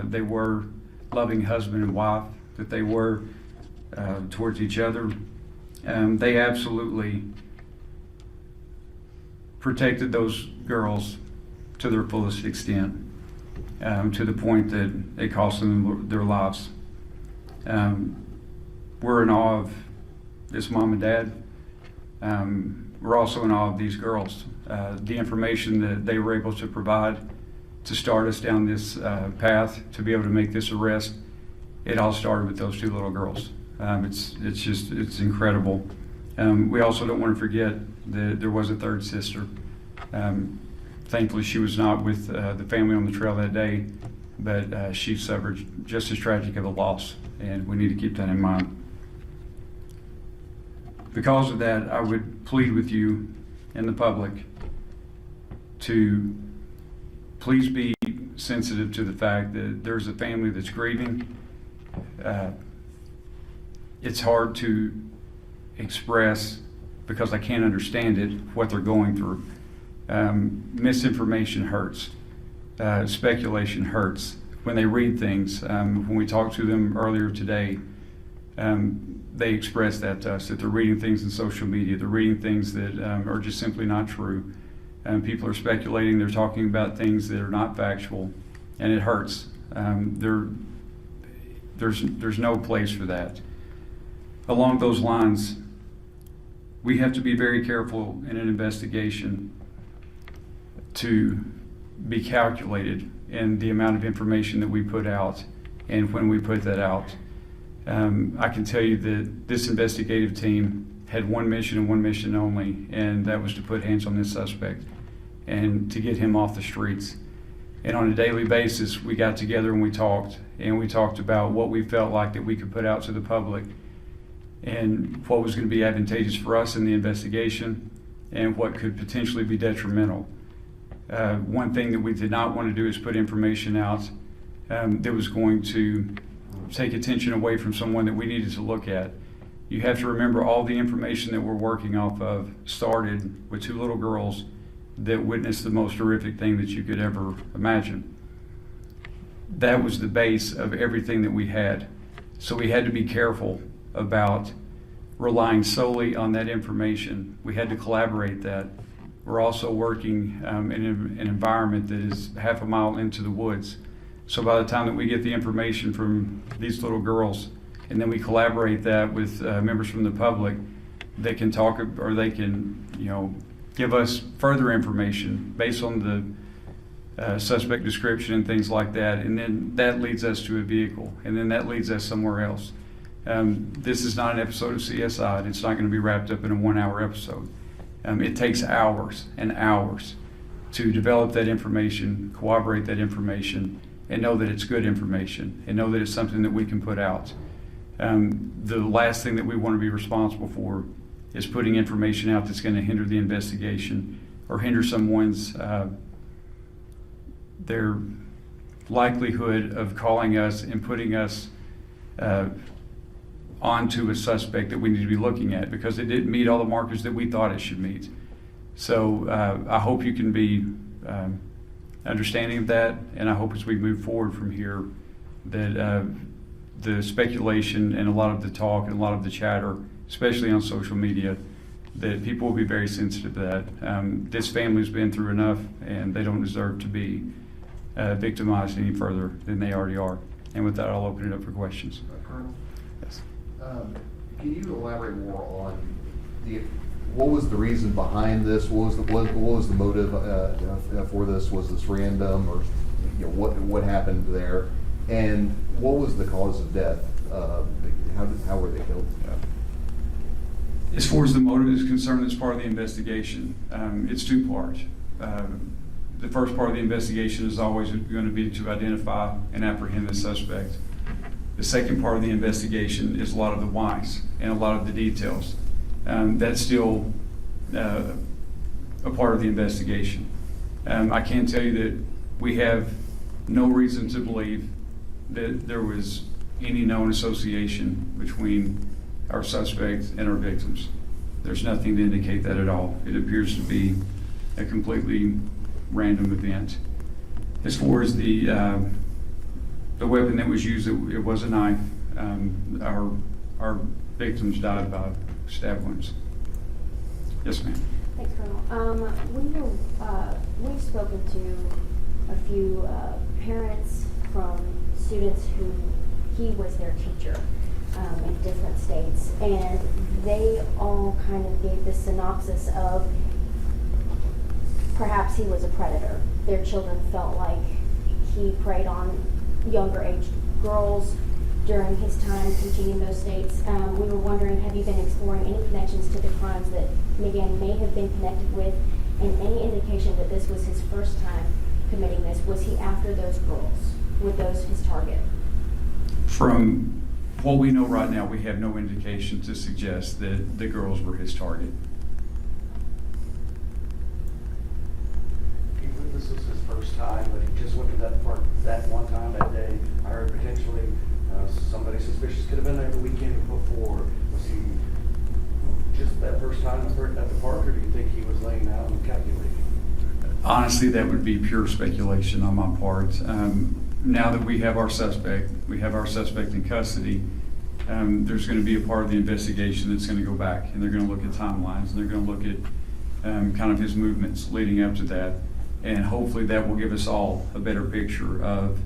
they were, loving husband and wife that they were towards each other. They absolutely protected those girls to their fullest extent, to the point that it cost them their lives. We're in awe of this mom and dad. We're also in awe of these girls. The information that they were able to provide to start us down this path, to be able to make this arrest, it all started with those 2 little girls. It's incredible. We also don't want to forget that there was a 3rd sister. Thankfully, she was not with the family on the trail that day, but she suffered just as tragic of a loss, and we need to keep that in mind. Because of that, I would plead with you and the public to please be sensitive to the fact that there's a family that's grieving. It's hard to express, because I can't understand it, what they're going through. Misinformation hurts. Speculation hurts. When they read things, when we talked to them earlier today, they expressed that to us, that they're reading things in social media, they're reading things that are just simply not true. People are speculating, they're talking about things that are not factual, and it hurts. There's no place for that. Along those lines, we have to be very careful in an investigation to be calculated in the amount of information that we put out and when we put that out. I can tell you that this investigative team had one mission and one mission only, and that was to put hands on this suspect and to get him off the streets. And on a daily basis, we got together and we talked about what we felt like that we could put out to the public and what was going to be advantageous for us in the investigation and what could potentially be detrimental. One thing that we did not want to do is put information out that was going to take attention away from someone that we needed to look at. You have to remember all the information that we're working off of started with 2 little girls that witnessed the most horrific thing that you could ever imagine. That was the base of everything that we had. So we had to be careful about relying solely on that information. We had to collaborate that. We're also working in an environment that is half a mile into the woods. So by the time that we get the information from these little girls, and then we collaborate that with members from the public, they can talk, or they can, give us further information based on the suspect description and things like that, and then that leads us to a vehicle, and then that leads us somewhere else. This is not an episode of CSI, and it's not going to be wrapped up in a 1-hour episode. It takes hours and hours to develop that information, corroborate that information, and know that it's good information, and know that it's something that we can put out. The last thing that we want to be responsible for is putting information out that's going to hinder the investigation or hinder someone's their likelihood of calling us and putting us onto a suspect that we need to be looking at, because it didn't meet all the markers that we thought it should meet. So I hope you can be understanding of that, and I hope as we move forward from here that the speculation and a lot of the talk and a lot of the chatter, especially on social media, that people will be very sensitive to that. This family's been through enough, and they don't deserve to be victimized any further than they already are. And with that, I'll open it up for questions. Colonel? Yes. Can you elaborate more on what was the reason behind this? What was the motive for this? Was this random, or what happened there? And what was the cause of death? How were they killed? As far as the motive is concerned, it's part of the investigation. It's two parts. The first part of the investigation is always going to be to identify and apprehend the suspect. The second part of the investigation is a lot of the whys and a lot of the details. That's still a part of the investigation. I can tell you that we have no reason to believe that there was any known association between our suspect and our victims. There's nothing to indicate that at all. It appears to be a completely random event. As far as the weapon that was used, it was a knife. Our victims died by stab wounds. Yes, ma'am. Thanks, Colonel. We've spoken to a few parents from students who he was their teacher in different states, and they all kind of gave the synopsis of perhaps he was a predator. Their children felt like he preyed on younger age girls during his time teaching in those states. We were wondering, have you been exploring any connections to the crimes that McGann may have been connected with, and any indication that this was his first time committing this? Was he after those girls? Were those his target? From what we know right now, we have no indication to suggest that the girls were his target. This was his first time, but he just went to that park that one time that day. I heard potentially somebody suspicious could have been there the weekend before. Was he just that first time at the park, or do you think he was laying out and calculating? Honestly, that would be pure speculation on my part. Now that we have our suspect in custody, there's going to be a part of the investigation that's going to go back, and they're going to look at timelines, and they're going to look at kind of his movements leading up to that. And hopefully that will give us all a better picture of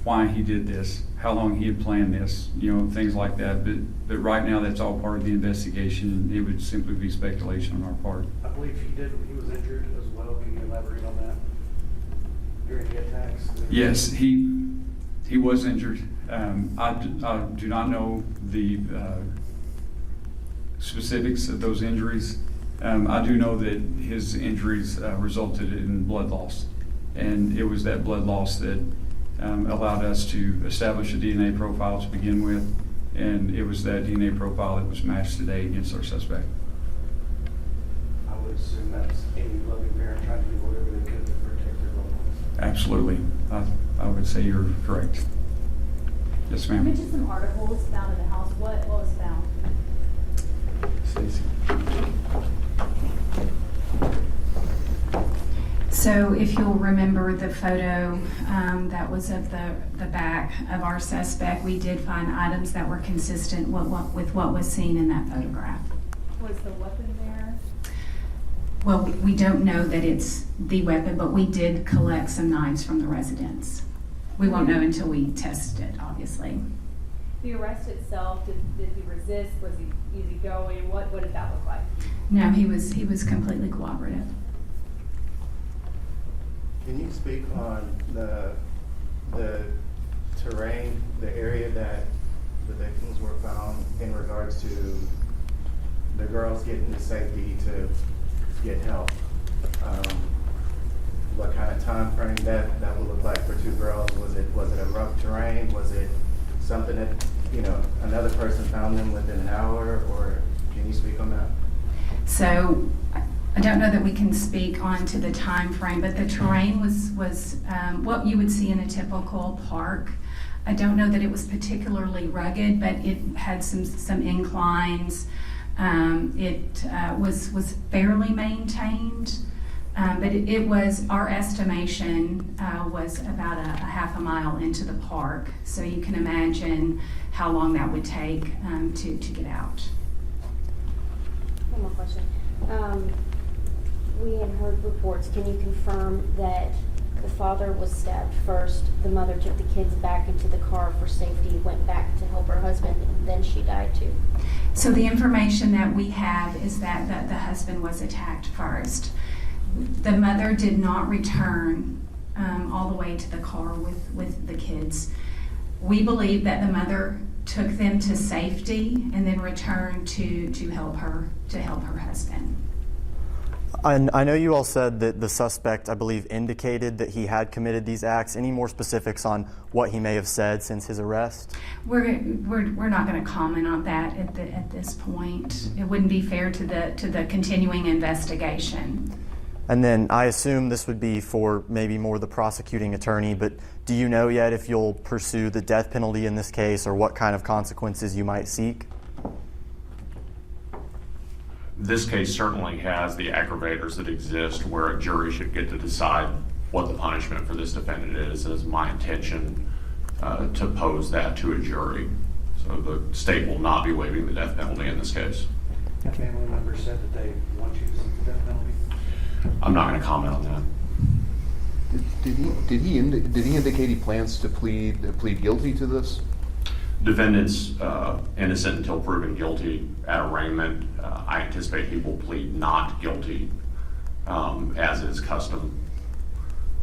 why he did this, how long he had planned this, things like that. But right now, that's all part of the investigation. It would simply be speculation on our part. I believe he was injured as well. Can you elaborate on that? During the attacks? Yes, he was injured. I do not know the specifics of those injuries. I do know that his injuries resulted in blood loss, and it was that blood loss that allowed us to establish a DNA profile to begin with, and it was that DNA profile that was matched today against our suspect. I would assume that's any loving parent trying to do whatever they could to protect their loved ones. Absolutely. I would say you're correct. Yes, ma'am. You mentioned some articles found in the house. What was found? Stacey. So if you'll remember the photo that was of the back of our suspect, we did find items that were consistent with what was seen in that photograph. Was the weapon there? Well, we don't know that it's the weapon, but we did collect some knives from the residence. We won't know until we test it, obviously. The arrest itself, did he resist? Was he easygoing? What did that look like? No, he was completely cooperative. Can you speak on the terrain, the area that the victims were found in regards to the girls getting to safety to get help? What kind of time frame that would look like for two girls? Was it a rough terrain? Was it something that another person found them within an hour? Or can you speak on that? So I don't know that we can speak on to the time frame, but the terrain was what you would see in a typical park. I don't know that it was particularly rugged, but it had some inclines. It was fairly maintained, but it was, our estimation was about a half a mile into the park. So you can imagine how long that would take to get out. One more question. We had heard reports. Can you confirm that the father was stabbed first, the mother took the kids back into the car for safety, went back to help her husband, and then she died too? So the information that we have is that the husband was attacked first. The mother did not return all the way to the car with the kids. We believe that the mother took them to safety and then returned to help her husband. I know you all said that the suspect, I believe, indicated that he had committed these acts. Any more specifics on what he may have said since his arrest? We're not going to comment on that at this point. It wouldn't be fair to the continuing investigation. And then I assume this would be for maybe more the prosecuting attorney, but do you know yet if you'll pursue the death penalty in this case or what kind of consequences you might seek? This case certainly has the aggravators that exist where a jury should get to decide what the punishment for this defendant is. It is my intention to pose that to a jury. So the state will not be waiving the death penalty in this case. The family member said that they want you to seek the death penalty? I'm not going to comment on that. Did he indicate he plans to plead guilty to this? Defendant's innocent until proven guilty at arraignment. I anticipate he will plead not guilty, as is custom.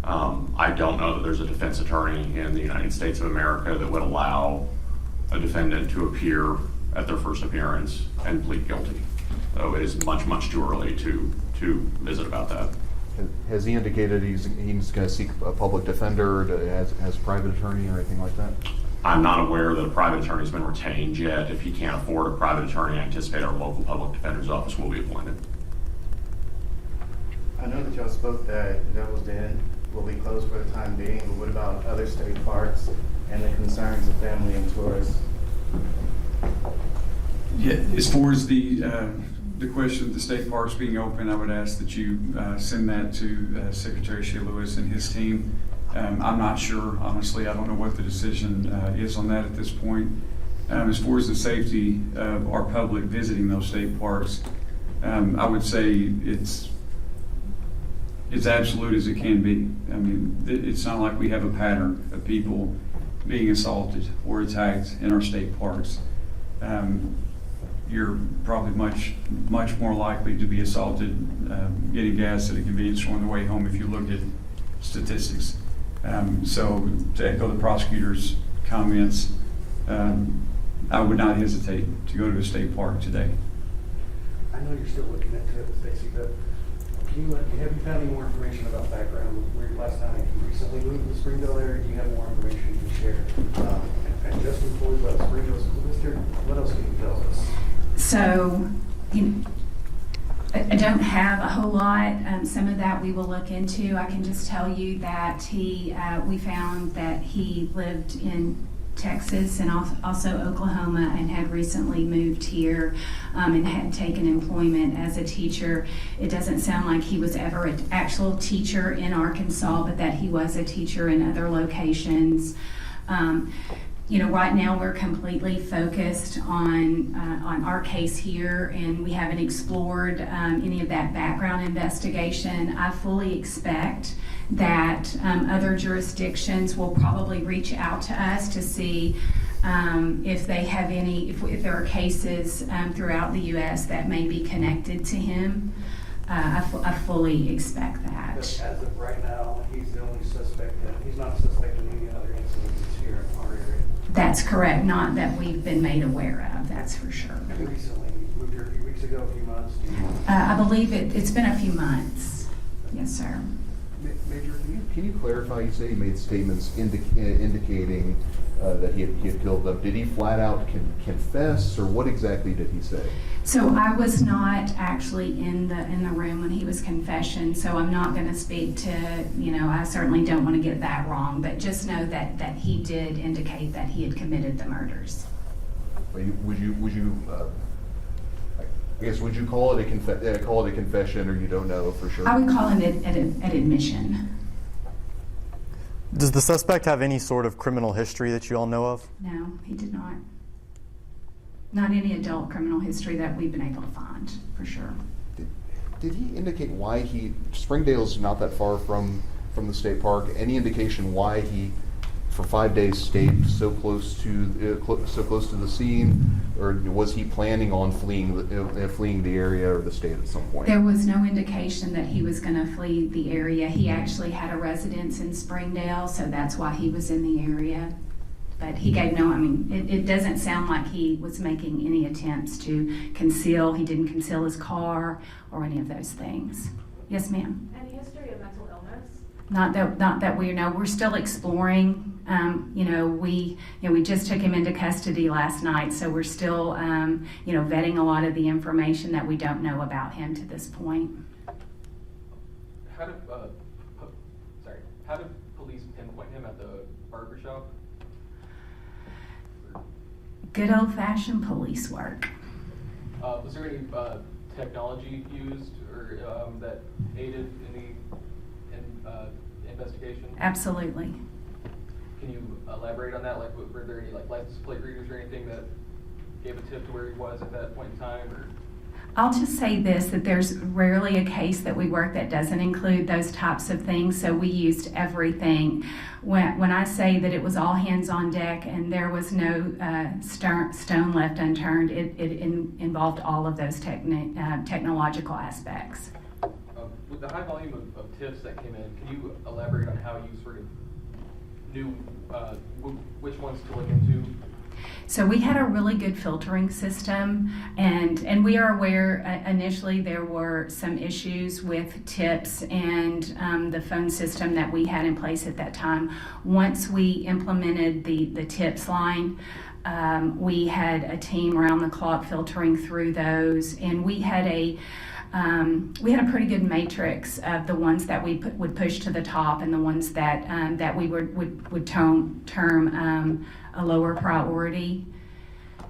I don't know that there's a defense attorney in the United States of America that would allow a defendant to appear at their first appearance and plead guilty. So it is much, much too early to visit about that. Has he indicated he's going to seek a public defender, as a private attorney or anything like that? I'm not aware that a private attorney has been retained yet. If he can't afford a private attorney, I anticipate our local public defender's office will be appointed. I know that y'all spoke that Devil's Den will be closed for the time being, but what about other state parks and the concerns of family and tourists? Yeah, as far as the question of the state parks being open, I would ask that you send that to Secretary Shea Lewis and his team. I'm not sure, honestly. I don't know what the decision is on that at this point. As far as the safety of our public visiting those state parks, I would say it's absolute as it can be. I mean, it's not like we have a pattern of people being assaulted or attacked in our state parks. You're probably much more likely to be assaulted getting gas at a convenience store on the way home if you look at statistics. So to echo the prosecutor's comments, I would not hesitate to go to a state park today. I know you're still looking into it, Stacy, but have you found any more information about background? Where last time you recently moved to the Springdale area, do you have more information you can share? And just before we let Springdale School District, what else can you tell us? So, I don't have a whole lot. Some of that we will look into. I can just tell you that we found that he lived in Texas and also Oklahoma and had recently moved here and had taken employment as a teacher. It doesn't sound like he was ever an actual teacher in Arkansas, but that he was a teacher in other locations. Right now we're completely focused on our case here, and we haven't explored any of that background investigation. I fully expect that other jurisdictions will probably reach out to us to see if they have any, if there are cases throughout the U.S. that may be connected to him. I fully expect that. But as of right now, he's the only suspect. He's not a suspect in any other incidents here in our area. That's correct. Not that we've been made aware of, that's for sure. Recently, you moved here a few weeks ago, a few months? I believe it's been a few months. Yes, sir. Major, can you clarify? You say you made statements indicating that he had killed them. Did he flat out confess, or what exactly did he say? So I was not actually in the room when he was confessing, so I'm not going to speak to, I certainly don't want to get that wrong, but just know that he did indicate that he had committed the murders. Would you I guess, would you call it a confession, or you don't know for sure? I would call it an admission. Does the suspect have any sort of criminal history that you all know of? No, he did not. Not any adult criminal history that we've been able to find, for sure. Did he indicate why Springdale's not that far from the state park, any indication why he, for 5 days, stayed so close to the scene, or was he planning on fleeing the area or the state at some point? There was no indication that he was going to flee the area. He actually had a residence in Springdale, so that's why he was in the area. But he gave it doesn't sound like he was making any attempts to conceal. He didn't conceal his car or any of those things. Yes, ma'am? Any history of mental illness? Not that we know. We're still exploring. We just took him into custody last night, so we're still, vetting a lot of the information that we don't know about him to this point. How did police pinpoint him at the barber shop? Good old-fashioned police work. Was there any technology used or that aided in the investigation? Absolutely. Can you elaborate on that? Like, were there any license plate readers or anything that gave a tip to where he was at that point in time? Or? I'll just say this, that there's rarely a case that we work that doesn't include those types of things, so we used everything. When I say that it was all hands on deck and there was no stone left unturned, it involved all of those technological aspects. With the high volume of tips that came in, can you elaborate on how you sort of knew which ones to look into? So we had a really good filtering system, and we are aware initially there were some issues with tips and the phone system that we had in place at that time. Once we implemented the tips line, we had a team around the clock filtering through those, and we had a pretty good matrix of the ones that we would push to the top and the ones that we would term a lower priority.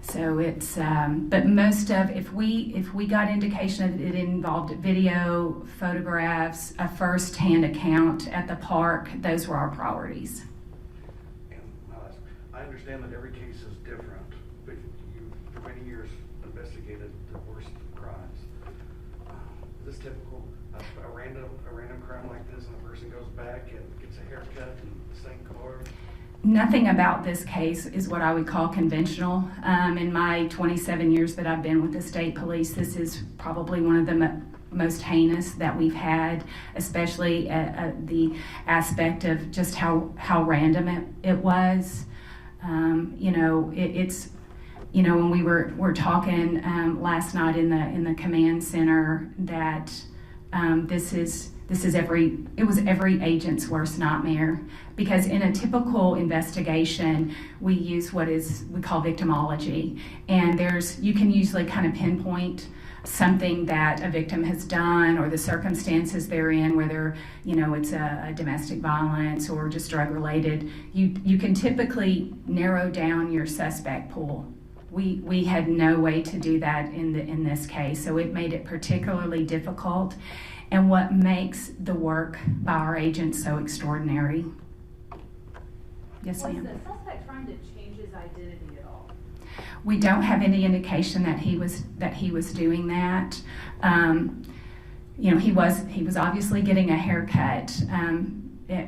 So it's, but most of, if we got indication that it involved video, photographs, a first-hand account at the park, those were our priorities. And I understand that every case is different, but you, for many years, investigated the worst crimes. Is this typical? A random crime like this, and a person goes back and gets a haircut in the same car? Nothing about this case is what I would call conventional. In my 27 years that I've been with the state police, this is probably one of the most heinous that we've had, especially the aspect of just how random it was. It's when we were talking last night in the command center that it was every agent's worst nightmare, because in a typical investigation we use what we call victimology, and you can usually kind of pinpoint something that a victim has done or the circumstances they're in, whether it's a domestic violence or just drug related. You can typically narrow down your suspect pool. We had no way to do that in this case, so it made it particularly difficult, and what makes the work by our agents so extraordinary. Yes, ma'am. Was the suspect trying to change his identity at all? We don't have any indication that he was doing that. He was obviously getting a haircut,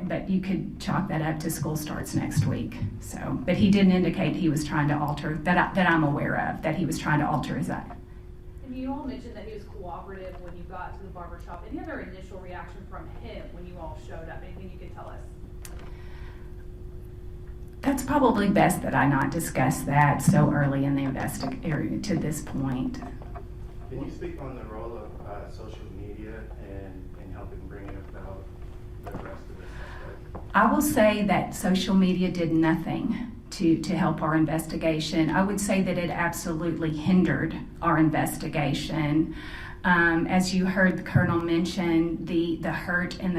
but you could chalk that up to school starts next week. So, but he didn't indicate he was trying to alter that I'm aware of, that he was trying to alter his identity. And you all mentioned that he was cooperative when you got to the barber shop. Any other initial reaction from him when you all showed up? Anything you could tell us? That's probably best that I not discuss that so early in the investigation to this point. Can you speak on the role of social media in helping bring about the arrest of the suspect? I will say that social media did nothing to help our investigation. I would say that it absolutely hindered our investigation. As you heard the Colonel mention, the hurt and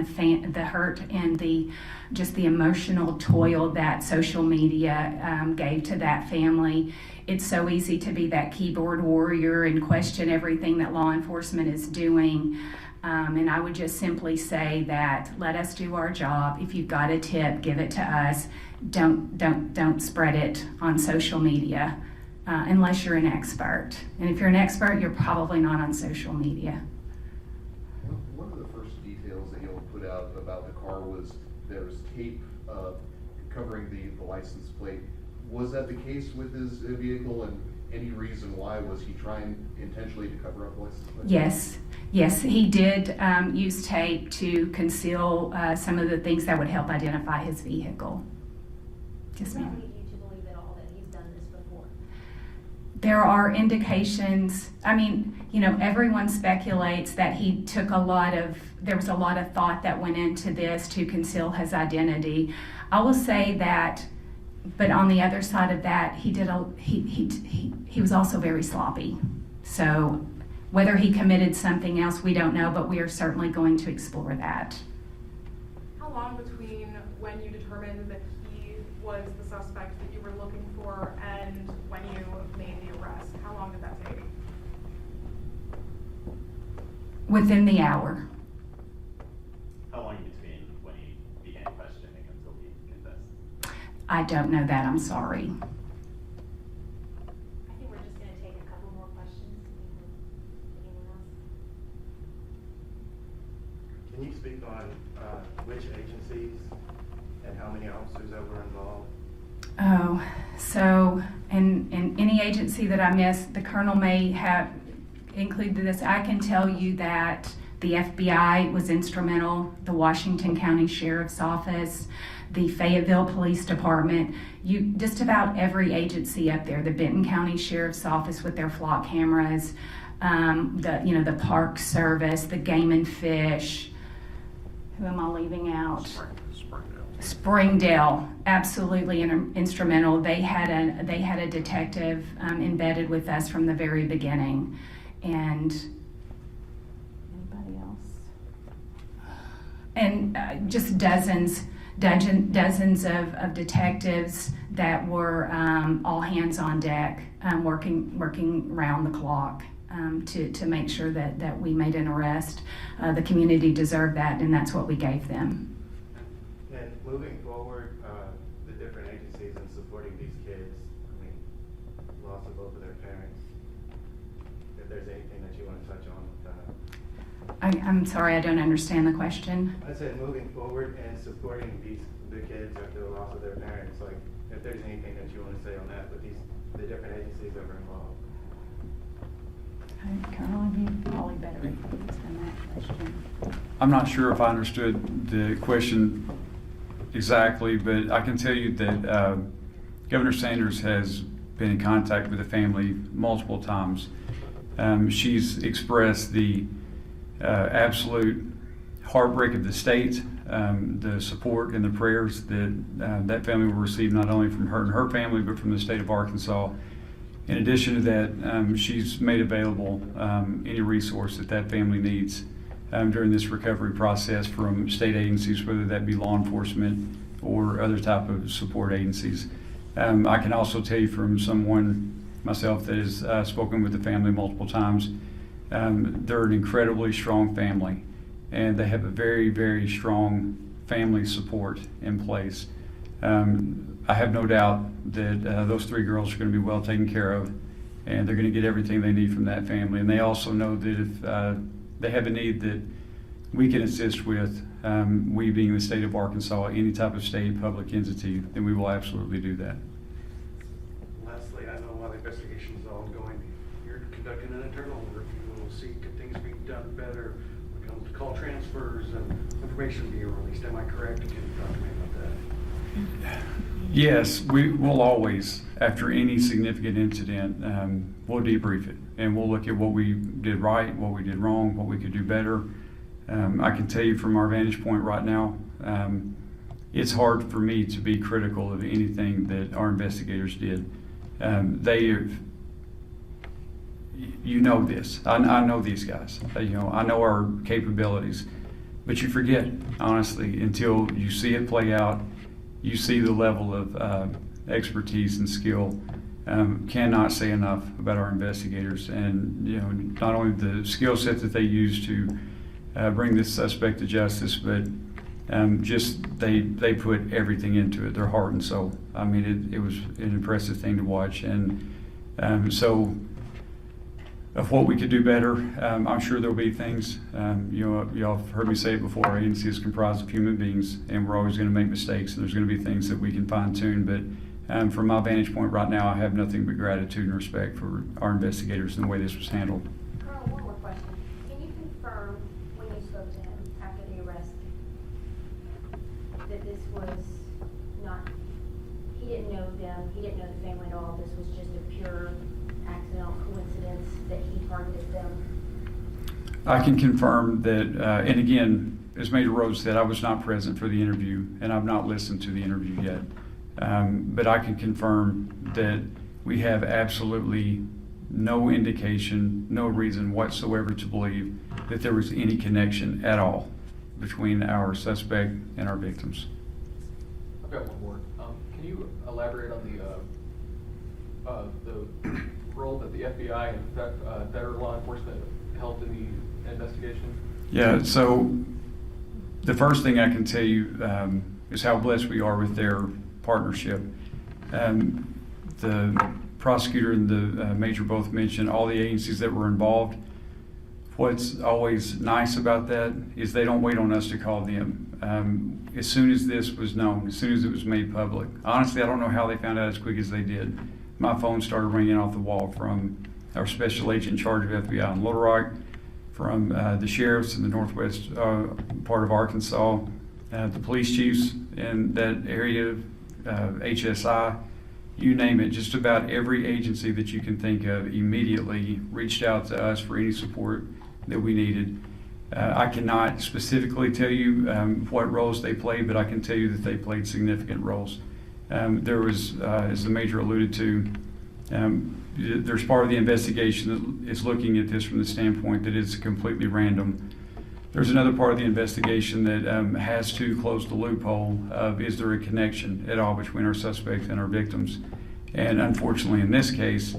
the just the emotional toil that social media gave to that family. It's so easy to be that keyboard warrior and question everything that law enforcement is doing. And I would just simply say that let us do our job. If you've got a tip, give it to us. Don't spread it on social media unless you're an expert. And if you're an expert, you're probably not on social media. One of the first details that you'll put out about the car was there was tape covering the license plate. Was that the case with his vehicle, and any reason why? Was he trying intentionally to cover up the license plate? Yes, he did use tape to conceal some of the things that would help identify his vehicle. Yes, ma'am. Does that lead you to believe at all that he's done this before? There are indications. I mean, everyone speculates that he took there was a lot of thought that went into this to conceal his identity. I will say that, but on the other side of that, he was also very sloppy. So whether he committed something else, we don't know, but we are certainly going to explore that. How long between when you determined that he was the suspect that you were looking for and when you made the arrest? How long did that take? Within the hour. How long between when he began questioning until he confessed? I don't know that, I'm sorry. I think we're just going to take a couple more questions. Anyone else? Can you speak on which agencies and how many officers that were involved? Oh, so in any agency that I missed, the Colonel may have included this. I can tell you that the FBI was instrumental, the Washington County Sheriff's Office, the Fayetteville Police Department, just about every agency up there, the Benton County Sheriff's Office with their flock cameras, the Park Service, the Game and Fish. Who am I leaving out? Springdale, absolutely instrumental. They had a detective embedded with us from the very beginning, and anybody else? And just dozens of detectives that were all hands on deck, working round the clock to make sure that we made an arrest. The community deserved that, and that's what we gave them. And moving forward, the different agencies in supporting these kids, loss of both of their parents, if there's anything that you want to touch on with that. I'm sorry, I don't understand the question. I said moving forward and supporting the kids after the loss of their parents, if there's anything that you want to say on that with the different agencies that were involved. Colonel, you probably better answer that question. I'm not sure if I understood the question exactly, but I can tell you that Governor Sanders has been in contact with the family multiple times. She's expressed the absolute heartbreak of the state, the support and the prayers that that family will receive, not only from her and her family, but from the state of Arkansas. In addition to that, she's made available any resource that family needs during this recovery process from state agencies, whether that be law enforcement or other type of support agencies. I can also tell you from someone myself that has spoken with the family multiple times, they're an incredibly strong family, and they have a very, very strong family support in place. I have no doubt that those three girls are going to be well taken care of, and they're going to get everything they need from that family. And they also know that if they have a need that we can assist with, we being the state of Arkansas, any type of state public entity, then we will absolutely do that. Lastly, I know while the investigation is ongoing, you're conducting an internal review. We'll see could things be done better when it comes to call transfers and information being released. Am I correct? Can you talk to me about that? Yes, we will always, after any significant incident, we'll debrief it, and we'll look at what we did right, what we did wrong, what we could do better. I can tell you from our vantage point right now, it's hard for me to be critical of anything that our investigators did. You know this. I know these guys. I know our capabilities. But you forget, honestly, until you see it play out, you see the level of expertise and skill. Cannot say enough about our investigators, and not only the skill set that they use to bring this suspect to justice, but just they put everything into it, their heart and soul. I mean, it was an impressive thing to watch, and so of what we could do better, I'm sure there'll be things. Y'all have heard me say it before. Our agency is comprised of human beings, and we're always going to make mistakes, and there's going to be things that we can fine tune. But from my vantage point right now, I have nothing but gratitude and respect for our investigators and the way this was handled. Colonel, one more question. Can you confirm when you spoke to him after the arrest that this was not, he didn't know them, he didn't know the family at all, this was just a pure accidental coincidence that he targeted them? I can confirm that, and again, as Major Rhodes said, I was not present for the interview, and I've not listened to the interview yet. But I can confirm that we have absolutely no indication, no reason whatsoever to believe that there was any connection at all between our suspect and our victims. I've got one more. Can you elaborate on the role that the FBI and federal law enforcement held in the investigation? Yeah, so the first thing I can tell you is how blessed we are with their partnership. The prosecutor and the major both mentioned all the agencies that were involved. What's always nice about that is they don't wait on us to call them. As soon as this was known, as soon as it was made public, honestly, I don't know how they found out as quick as they did. My phone started ringing off the wall from our special agent in charge of FBI in Little Rock, from the sheriffs in the northwest part of Arkansas, the police chiefs in that area, HSI, you name it, just about every agency that you can think of immediately reached out to us for any support that we needed. I cannot specifically tell you what roles they played, but I can tell you that they played significant roles. There was, as the Major alluded to, there's part of the investigation that is looking at this from the standpoint that it's completely random. There's another part of the investigation that has to close the loophole of is there a connection at all between our suspects and our victims. And unfortunately in this case,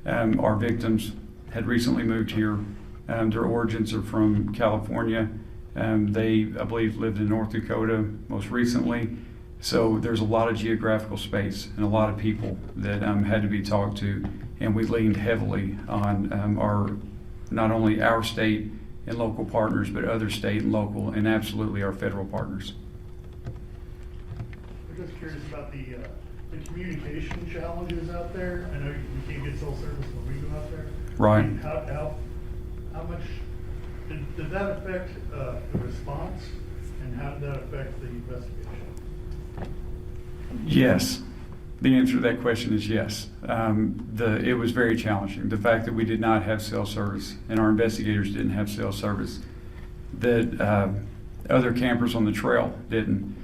our victims had recently moved here. Their origins are from California. They, I believe, lived in North Dakota most recently. So there's a lot of geographical space and a lot of people that had to be talked to. And we leaned heavily on not only our state and local partners, but other state and local, and absolutely our federal partners. I'm just curious about the communication challenges out there. I know you can't get cell service when we go out there. Right. I mean, how much did that affect the response, and how did that affect the investigation? Yes. The answer to that question is yes. It was very challenging. The fact that we did not have cell service and our investigators didn't have cell service, that other campers on the trail didn't.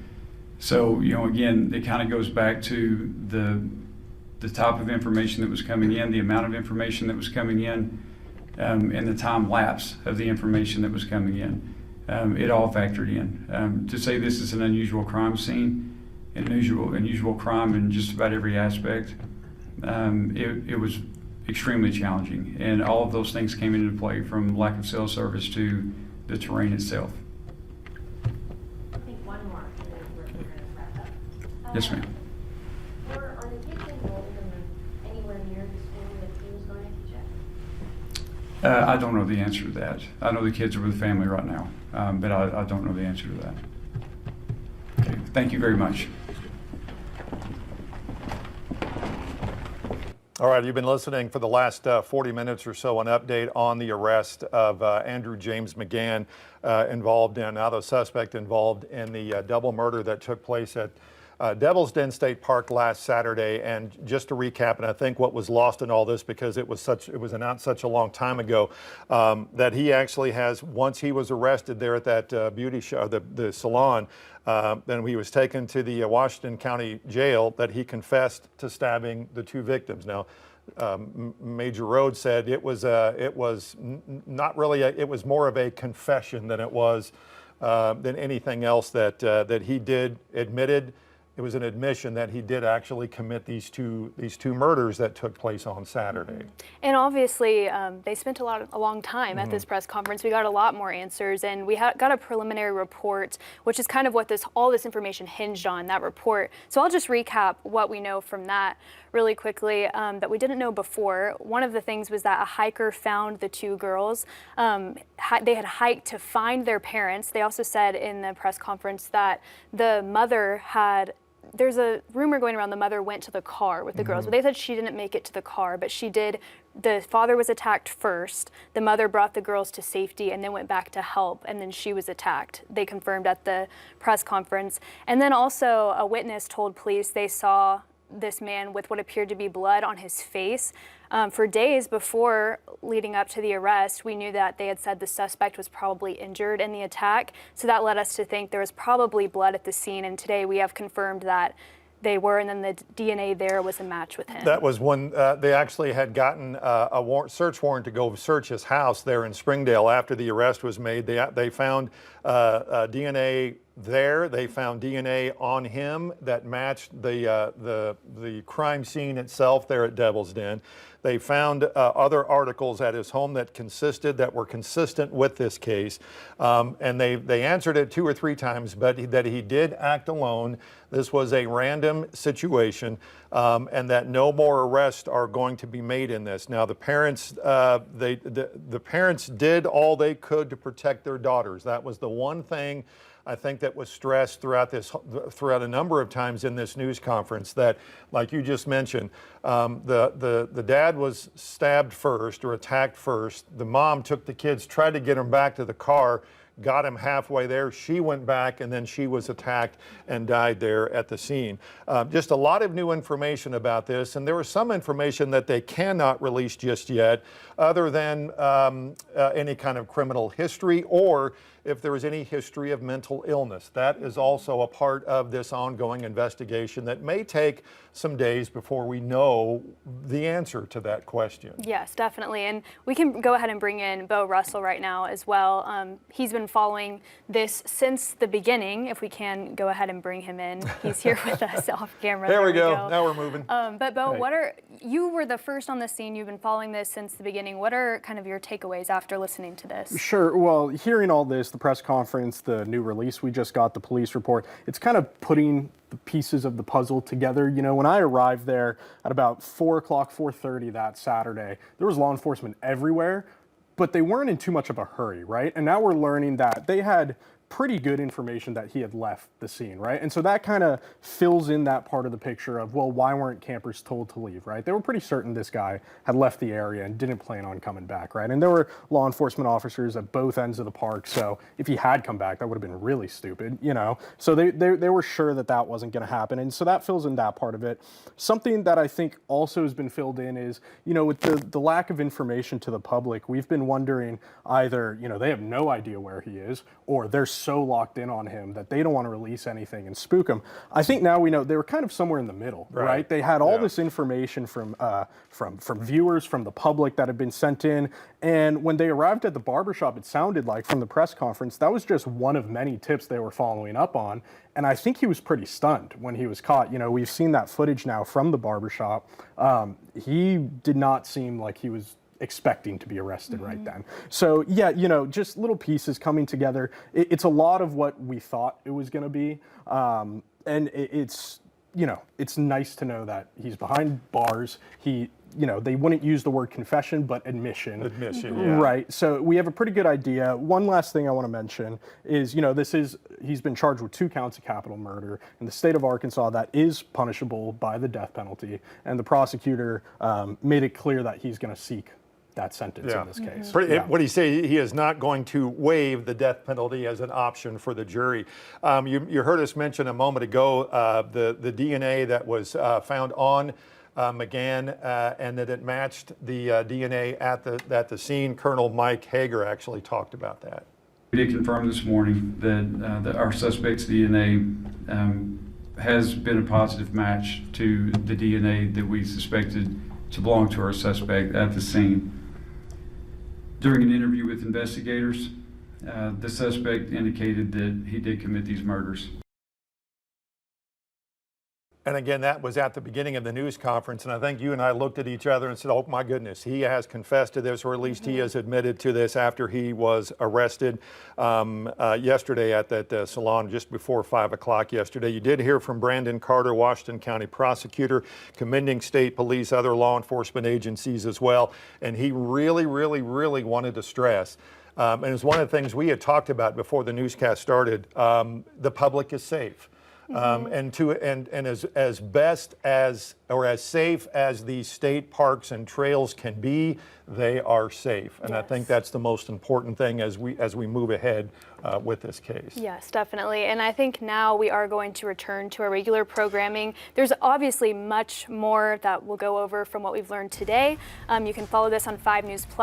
So, again, it kind of goes back to the type of information that was coming in, the amount of information that was coming in, and the time lapse of the information that was coming in. It all factored in. To say this is an unusual crime scene, unusual crime in just about every aspect, it was extremely challenging. And all of those things came into play, from lack of cell service to the terrain itself. I think one more, and then we're going to wrap up. Yes, ma'am. Are the kids enrolled in anywhere near the school that he was going to check? I don't know the answer to that. I know the kids are with the family right now, but I don't know the answer to that. Okay, thank you very much. All right, you've been listening for the last 40 minutes or so, an update on the arrest of Andrew James McGann, the suspect involved in the double murder that took place at Devil's Den State Park last Saturday. And just to recap, and I think what was lost in all this because it was announced such a long time ago, that he actually has, once he was arrested there at that beauty show, the salon, then he was taken to the Washington County Jail, that he confessed to stabbing the 2 victims. Now, Major Rhodes said it was not really it was more of a confession than it was than anything else that he admitted. It was an admission that he did actually commit these two murders that took place on Saturday. And obviously, they spent a long time at this press conference. We got a lot more answers, and we got a preliminary report, which is kind of what all this information hinged on, that report. So I'll just recap what we know from that really quickly that we didn't know before. One of the things was that a hiker found the 2 girls. They had hiked to find their parents. They also said in the press conference that the mother there's a rumor going around the mother went to the car with the girls, but they said she didn't make it to the car, but she did. The father was attacked first. The mother brought the girls to safety and then went back to help, and then she was attacked. They confirmed at the press conference. And then also a witness told police they saw this man with what appeared to be blood on his face. For days before leading up to the arrest, we knew that they had said the suspect was probably injured in the attack. So that led us to think there was probably blood at the scene. And today we have confirmed that they were, and then the DNA there was a match with him. That was when they actually had gotten a search warrant to go search his house there in Springdale after the arrest was made. They found DNA there. They found DNA on him that matched the crime scene itself there at Devil's Den. They found other articles at his home that were consistent with this case, and they answered it 2 or 3 times, but that he did act alone. This was a random situation, and that no more arrests are going to be made in this. Now, the parents, the parents did all they could to protect their daughters. That was the one thing I think that was stressed throughout a number of times in this news conference, that, like you just mentioned, the dad was stabbed first or attacked first. The mom took the kids, tried to get them back to the car, got him halfway there. She went back, and then she was attacked and died there at the scene. Just a lot of new information about this, and there was some information that they cannot release just yet, other than any kind of criminal history, or if there is any history of mental illness. That is also a part of this ongoing investigation that may take some days before we know the answer to that question. Yes, definitely. And we can go ahead and bring in Bo Russell right now as well. He's been following this since the beginning. If we can go ahead and bring him in. He's here with us off camera. There we go. Now we're moving. But Bo, you were the first on the scene. You've been following this since the beginning. What are kind of your takeaways after listening to this? Sure. Well, hearing all this, the press conference, the new release we just got, the police report, it's kind of putting the pieces of the puzzle together. You know, when I arrived there at about 4 o'clock, 4:30 that Saturday, there was law enforcement everywhere, but they weren't in too much of a hurry, right? And now we're learning that they had pretty good information that he had left the scene, right? And so that kind of fills in that part of the picture of, well, why weren't campers told to leave, right? They were pretty certain this guy had left the area and didn't plan on coming back, right? And there were law enforcement officers at both ends of the park, so if he had come back, that would have been really stupid, you know? So they were sure that that wasn't gonna happen, and so that fills in that part of it. Something that I think also has been filled in is, you know, with the lack of information to the public, we've been wondering either, you know, they have no idea where he is, or they're so locked in on him that they don't want to release anything and spook him. I think now we know they were kind of somewhere in the middle, right? They had all this information from viewers, from the public that had been sent in, and when they arrived at the barbershop, it sounded like from the press conference, that was just one of many tips they were following up on, and I think he was pretty stunned when he was caught. You know, we've seen that footage now from the barbershop. He did not seem like he was expecting to be arrested right then. So yeah, you know, just little pieces coming together. It's a lot of what we thought it was going to be, and it's, you know, it's nice to know that he's behind bars. He, you know, they wouldn't use the word confession, but admission. Admission, yeah. Right. So we have a pretty good idea. One last thing I want to mention is, you know, he's been charged with 2 counts of capital murder in the state of Arkansas that is punishable by the death penalty, and the prosecutor made it clear that he's going to seek that sentence in this case. What he say? He is not going to waive the death penalty as an option for the jury. You heard us mention a moment ago the DNA that was found on McGann and that it matched the DNA at the scene. Colonel Mike Hager actually talked about that. We did confirm this morning that our suspect's DNA has been a positive match to the DNA that we suspected to belong to our suspect at the scene. During an interview with investigators, the suspect indicated that he did commit these murders. And again, that was at the beginning of the news conference, and I think you and I looked at each other and said, oh my goodness, he has confessed to this, or at least he has admitted to this after he was arrested yesterday at that salon just before 5 o'clock yesterday. You did hear from Brandon Carter, Washington County prosecutor, commending state police, other law enforcement agencies as well, and he really wanted to stress, and it's one of the things we had talked about before the newscast started, the public is safe. And as best as, or as safe as these state parks and trails can be, they are safe. And I think that's the most important thing as we move ahead with this case. Yes, definitely. And I think now we are going to return to our regular programming. There's obviously much more that we'll go over from what we've learned today. You can follow this on 5 News Plus.